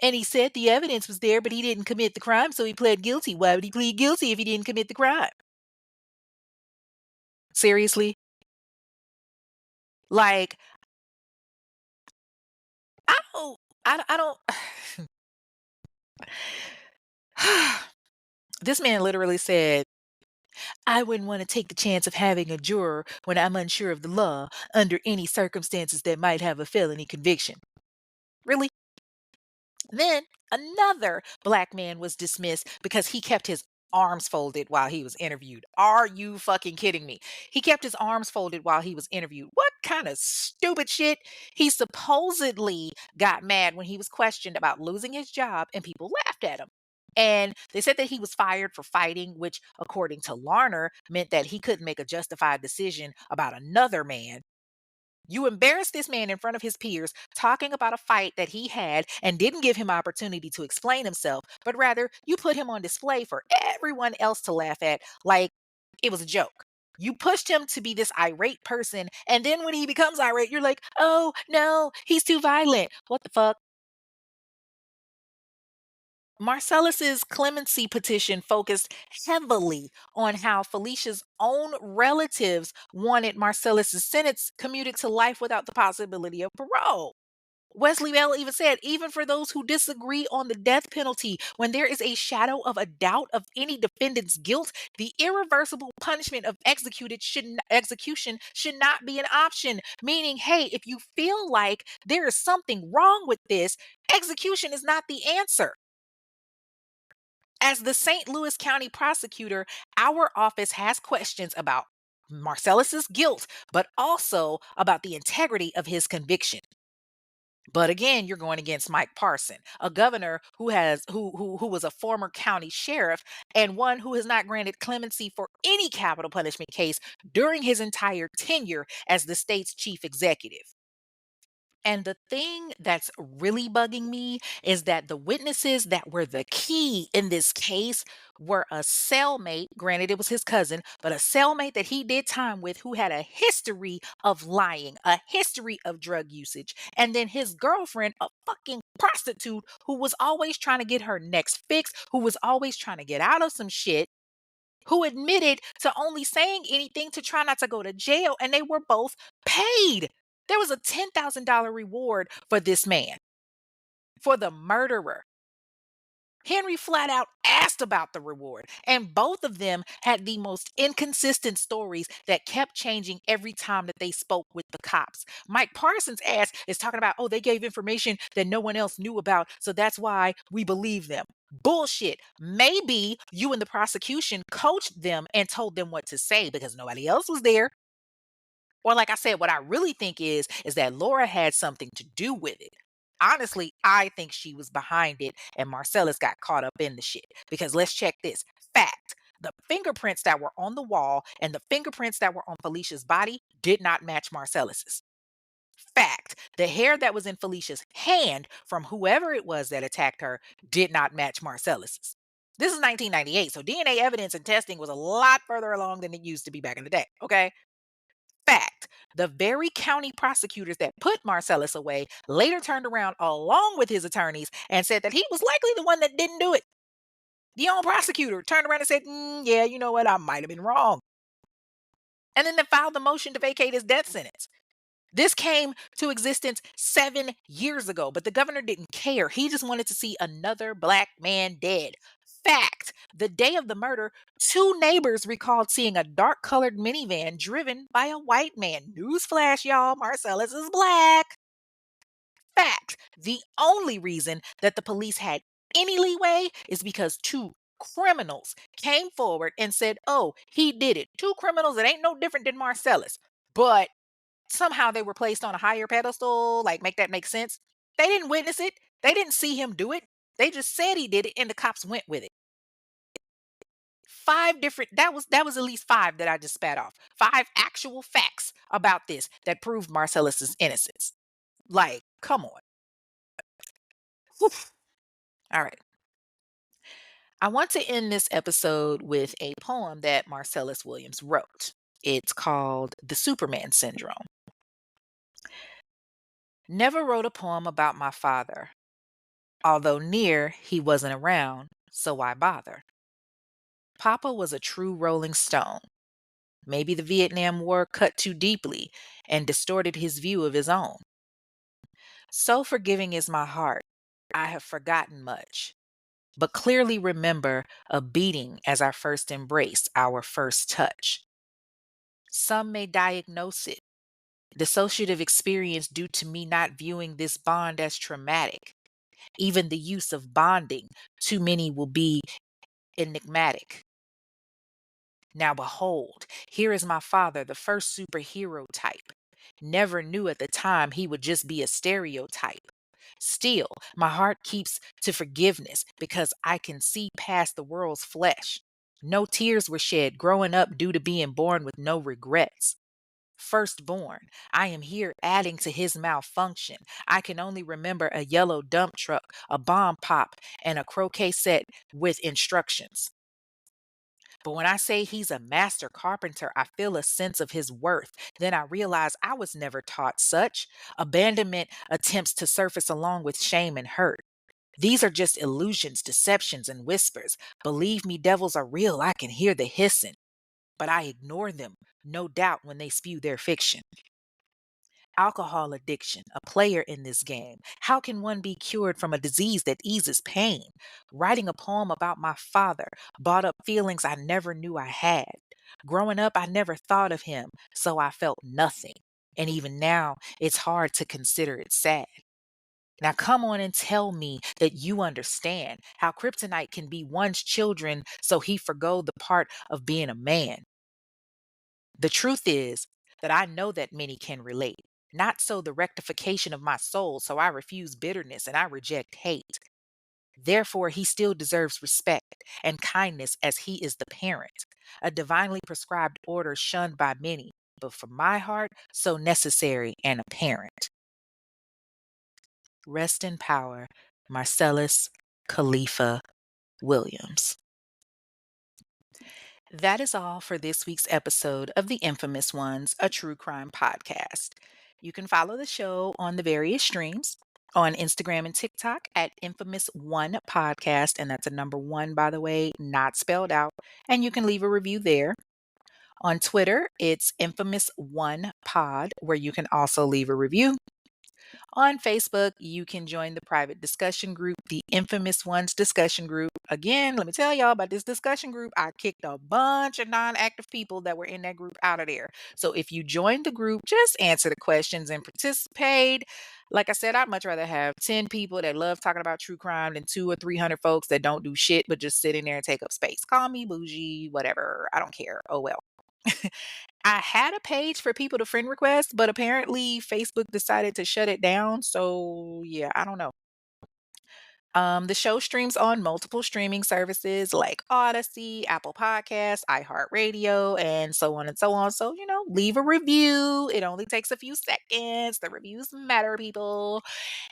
And he said the evidence was there, but he didn't commit the crime, so he pled guilty. Why would he plead guilty if he didn't commit the crime? Seriously? Like, I don't, I don't. This man literally said, I wouldn't want to take the chance of having a juror when I'm unsure of the law under any circumstances that might have a felony conviction. Really? Then another black man was dismissed because he kept his arms folded while he was interviewed. Are you fucking kidding me? He kept his arms folded while he was interviewed. What kind of stupid shit? He supposedly got mad when he was questioned about losing his job and people laughed at him. And they said that he was fired for fighting, which, according to Larner, meant that he couldn't make a justified decision about another man. You embarrassed this man in front of his peers, talking about a fight that he had and didn't give him opportunity to explain himself, but rather you put him on display for everyone else to laugh at like it was a joke. You pushed him to be this irate person, and then when he becomes irate, you're like, oh no, he's too violent. What the fuck? Marcellus's clemency petition focused heavily on how Felicia's own relatives wanted Marcellus's sentence commuted to life without the possibility of parole. Wesley Bell even said, even for those who disagree on the death penalty, when there is a shadow of a doubt of any defendant's guilt, the irreversible punishment of execution should not be an option. Meaning, hey, if you feel like there is something wrong with this, execution is not the answer. As the St. Louis County prosecutor, our office has questions about Marcellus's guilt, but also about the integrity of his conviction. But again, you're going against Mike Parson, a governor who was a former county sheriff and one who has not granted clemency for any capital punishment case during his entire tenure as the state's chief executive. And the thing that's really bugging me is that the witnesses that were the key in this case were a cellmate. Granted, it was his cousin, but a cellmate that he did time with who had a history of lying, a history of drug usage, and then his girlfriend, a fucking prostitute who was always trying to get her next fix, who was always trying to get out of some shit, who admitted to only saying anything to try not to go to jail, and they were both paid. There was a $10,000 reward for this man, for the murderer. Henry flat out asked about the reward, and both of them had the most inconsistent stories that kept changing every time that they spoke with the cops. Mike Parsons' ass is talking about, oh, they gave information that no one else knew about, so that's why we believe them. Bullshit. Maybe you and the prosecution coached them and told them what to say because nobody else was there. Or like I said, what I really think is that Laura had something to do with it. Honestly, I think she was behind it and Marcellus got caught up in the shit. Because let's check this. Fact. The fingerprints that were on the wall and the fingerprints that were on Felicia's body did not match Marcellus's. Fact. The hair that was in Felicia's hand from whoever it was that attacked her did not match Marcellus's. This is 1998, so DNA evidence and testing was a lot further along than it used to be back in the day, okay? Fact. The very county prosecutors that put Marcellus away later turned around along with his attorneys and said that he was likely the one that didn't do it. The own prosecutor turned around and said, yeah, you know what? I might have been wrong. And then they filed the motion to vacate his death sentence. This came to existence 7 years ago, but the governor didn't care. He just wanted to see another black man dead. Fact. The day of the murder, two neighbors recalled seeing a dark colored minivan driven by a white man. Newsflash, y'all, Marcellus is black. Fact. The only reason that the police had any leeway is because two criminals came forward and said, oh, he did it. Two criminals that ain't no different than Marcellus. But somehow they were placed on a higher pedestal, like make that make sense. They didn't witness it. They didn't see him do it. They just said he did it and the cops went with it. Five different that was at least five that I just spat off. Five actual facts about this that proved Marcellus's innocence. Like, come on. All right. I want to end this episode with a poem that Marcellus Williams wrote. It's called The Superman Syndrome. Never wrote a poem about my father. Although near, he wasn't around, so why bother? Papa was a true rolling stone. Maybe the Vietnam War cut too deeply and distorted his view of his own. So forgiving is my heart. I have forgotten much, but clearly remember a beating as our first embrace, our first touch. Some may diagnose it, dissociative experience due to me not viewing this bond as traumatic. Even the use of bonding, too many will be enigmatic. Now behold, here is my father, the first superhero type. Never knew at the time he would just be a stereotype. Still, my heart keeps to forgiveness because I can see past the world's flesh. No tears were shed growing up due to being born with no regrets. Firstborn, I am here adding to his malfunction. I can only remember a yellow dump truck, a bomb pop, and a croquet set with instructions. But when I say he's a master carpenter, I feel a sense of his worth. Then I realize I was never taught such. Abandonment attempts to surface along with shame and hurt. These are just illusions, deceptions, and whispers. Believe me, devils are real. I can hear the hissing, but I ignore them, no doubt, when they spew their fiction. Alcohol addiction, a player in this game. How can one be cured from a disease that eases pain? Writing a poem about my father brought up feelings I never knew I had. Growing up, I never thought of him, so I felt nothing. And even now, it's hard to consider it sad. Now, come on and tell me that you understand how kryptonite can be one's children so he forgo the part of being a man. The truth is that I know that many can relate. Not so the rectification of my soul, so I refuse bitterness and I reject hate. Therefore, he still deserves respect and kindness as he is the parent, a divinely prescribed order shunned by many, but for my heart, so necessary and apparent. Rest in power, Marcellus Khalifa Williams. That is all for this week's episode of The Infamous Ones, a true crime podcast. You can follow the show on the various streams on Instagram and TikTok at Infamous One Podcast. And that's a number one, by the way, not spelled out. And you can leave a review there. On Twitter, it's Infamous One Pod, where you can also leave a review. On Facebook, you can join the private discussion group, the Infamous Ones discussion group. Again, let me tell y'all about this discussion group. I kicked a bunch of non-active people that were in that group out of there. So if you join the group, just answer the questions and participate. Like I said, I'd much rather have 10 people that love talking about true crime than 200 or 300 folks that don't do shit but just sit in there and take up space. Call me bougie, whatever. I don't care. Oh well. I had a page for people to friend request, but apparently Facebook decided to shut it down. So yeah, I don't know. The show streams on multiple streaming services like Odyssey, Apple Podcasts, iHeartRadio, and so on and so on. So, leave a review. It only takes a few seconds. The reviews matter, people.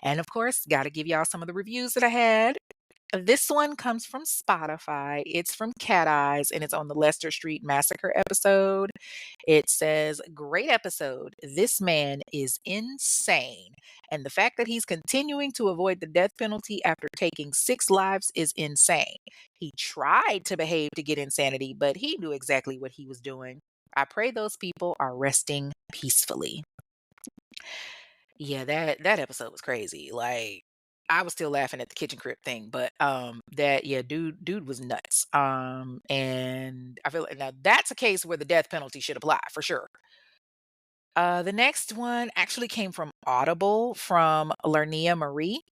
And of course, got to give y'all some of the reviews that I had. This one comes from Spotify. It's from Cat Eyes and it's on the Leicester Street Massacre episode. It says, great episode. This man is insane. And the fact that he's continuing to avoid the death penalty after taking 6 lives is insane. He tried to behave to get insanity, but he knew exactly what he was doing. I pray those people are resting peacefully. Yeah, that episode was crazy. Like, I was still laughing at the kitchen crib thing, but that yeah, dude was nuts. And I feel like now that's a case where the death penalty should apply for sure. The next one actually came from Audible from Lernia Marie.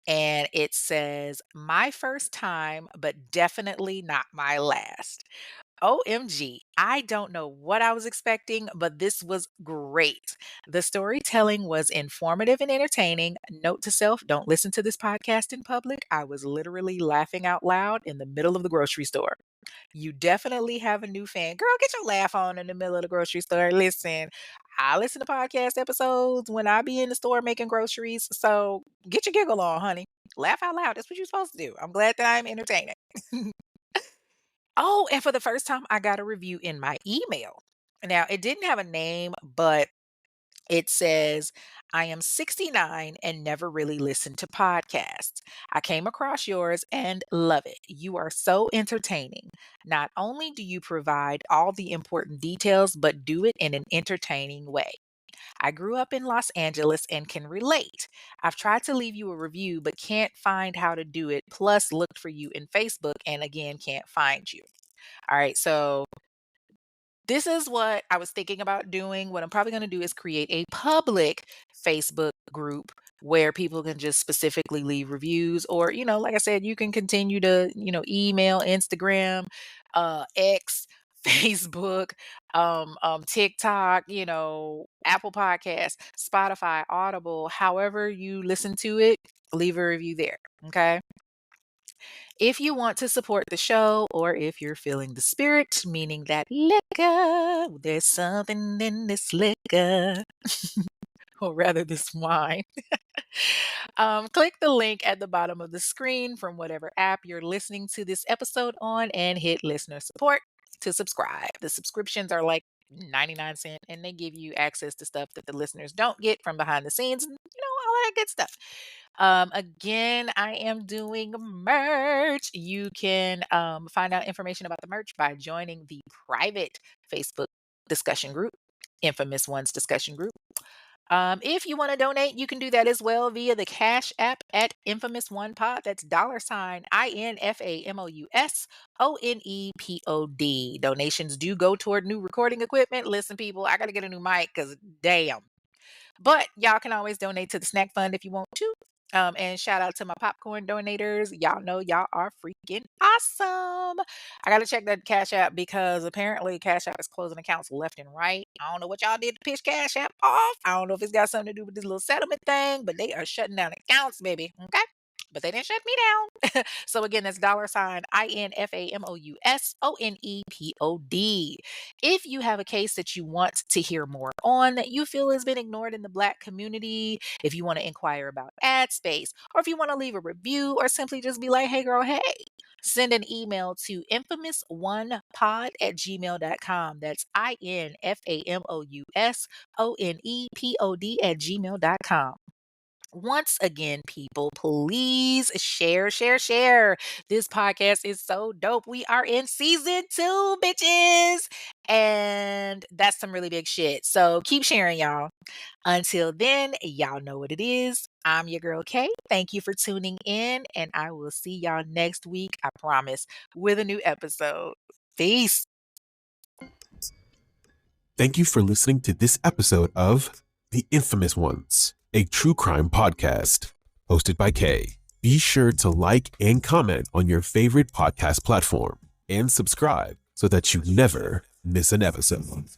And it says, my first time, but definitely not my last. OMG, I don't know what I was expecting, but this was great. The storytelling was informative and entertaining. Note to self, don't listen to this podcast in public. I was literally laughing out loud in the middle of the grocery store. You definitely have a new fan. Girl, get your laugh on in the middle of the grocery store. Listen, I listen to podcast episodes when I be in the store making groceries. So get your giggle on, honey. Laugh out loud. That's what you're supposed to do. I'm glad that I'm entertaining. Oh, and for the first time, I got a review in my email. Now, it didn't have a name, but it says, I am 69 and never really listened to podcasts. I came across yours and love it. You are so entertaining. Not only do you provide all the important details, but do it in an entertaining way. I grew up in Los Angeles and can relate. I've tried to leave you a review, but can't find how to do it. Plus, looked for you in Facebook and again can't find you. All right, so this is what I was thinking about doing. What I'm probably going to do is create a public Facebook group where people can just specifically leave reviews, or, like I said, you can continue to, email, Instagram, X, Facebook, TikTok, Apple Podcasts, Spotify, Audible, however you listen to it, leave a review there. Okay. If you want to support the show, or if you're feeling the spirit, meaning that liquor, there's something in this liquor, or rather this wine, click the link at the bottom of the screen from whatever app you're listening to this episode on and hit listener support to subscribe. The subscriptions are like 99 cents and they give you access to stuff that the listeners don't get from behind the scenes and all that good stuff. Again, I am doing merch. You can find out information about the merch by joining the private Facebook discussion group, Infamous Ones discussion group. If you want to donate, you can do that as well via the Cash App at Infamous One Pod. That's $INFAMOUSONEPOD. Donations do go toward new recording equipment. Listen, people, I got to get a new mic because damn. But y'all can always donate to the snack fund if you want to. And shout out to my popcorn donators. Y'all know y'all are freaking awesome. I gotta check that Cash App because apparently Cash App is closing accounts left and right. I don't know what y'all did to piss Cash App off. I don't know if it's got something to do with this little settlement thing, but they are shutting down accounts, baby. Okay. But they didn't shut me down. So again, that's $INFAMOUSONEPOD. If you have a case that you want to hear more on that you feel has been ignored in the Black community, if you want to inquire about ad space, or if you want to leave a review or simply just be like, hey girl, hey, send an email to infamous1pod@gmail.com. That's INFAMOUSONEPOD@gmail.com. Once again, people, please share, share, share. This podcast is so dope. We are in season 2, bitches. And that's some really big shit. So keep sharing, y'all. Until then, y'all know what it is. I'm your girl Kay. Thank you for tuning in. And I will see y'all next week, I promise, with a new episode. Peace. Thank you for listening to this episode of The Infamous Ones, a true crime podcast hosted by Kay. Be sure to like and comment on your favorite podcast platform and subscribe so that you never miss an episode.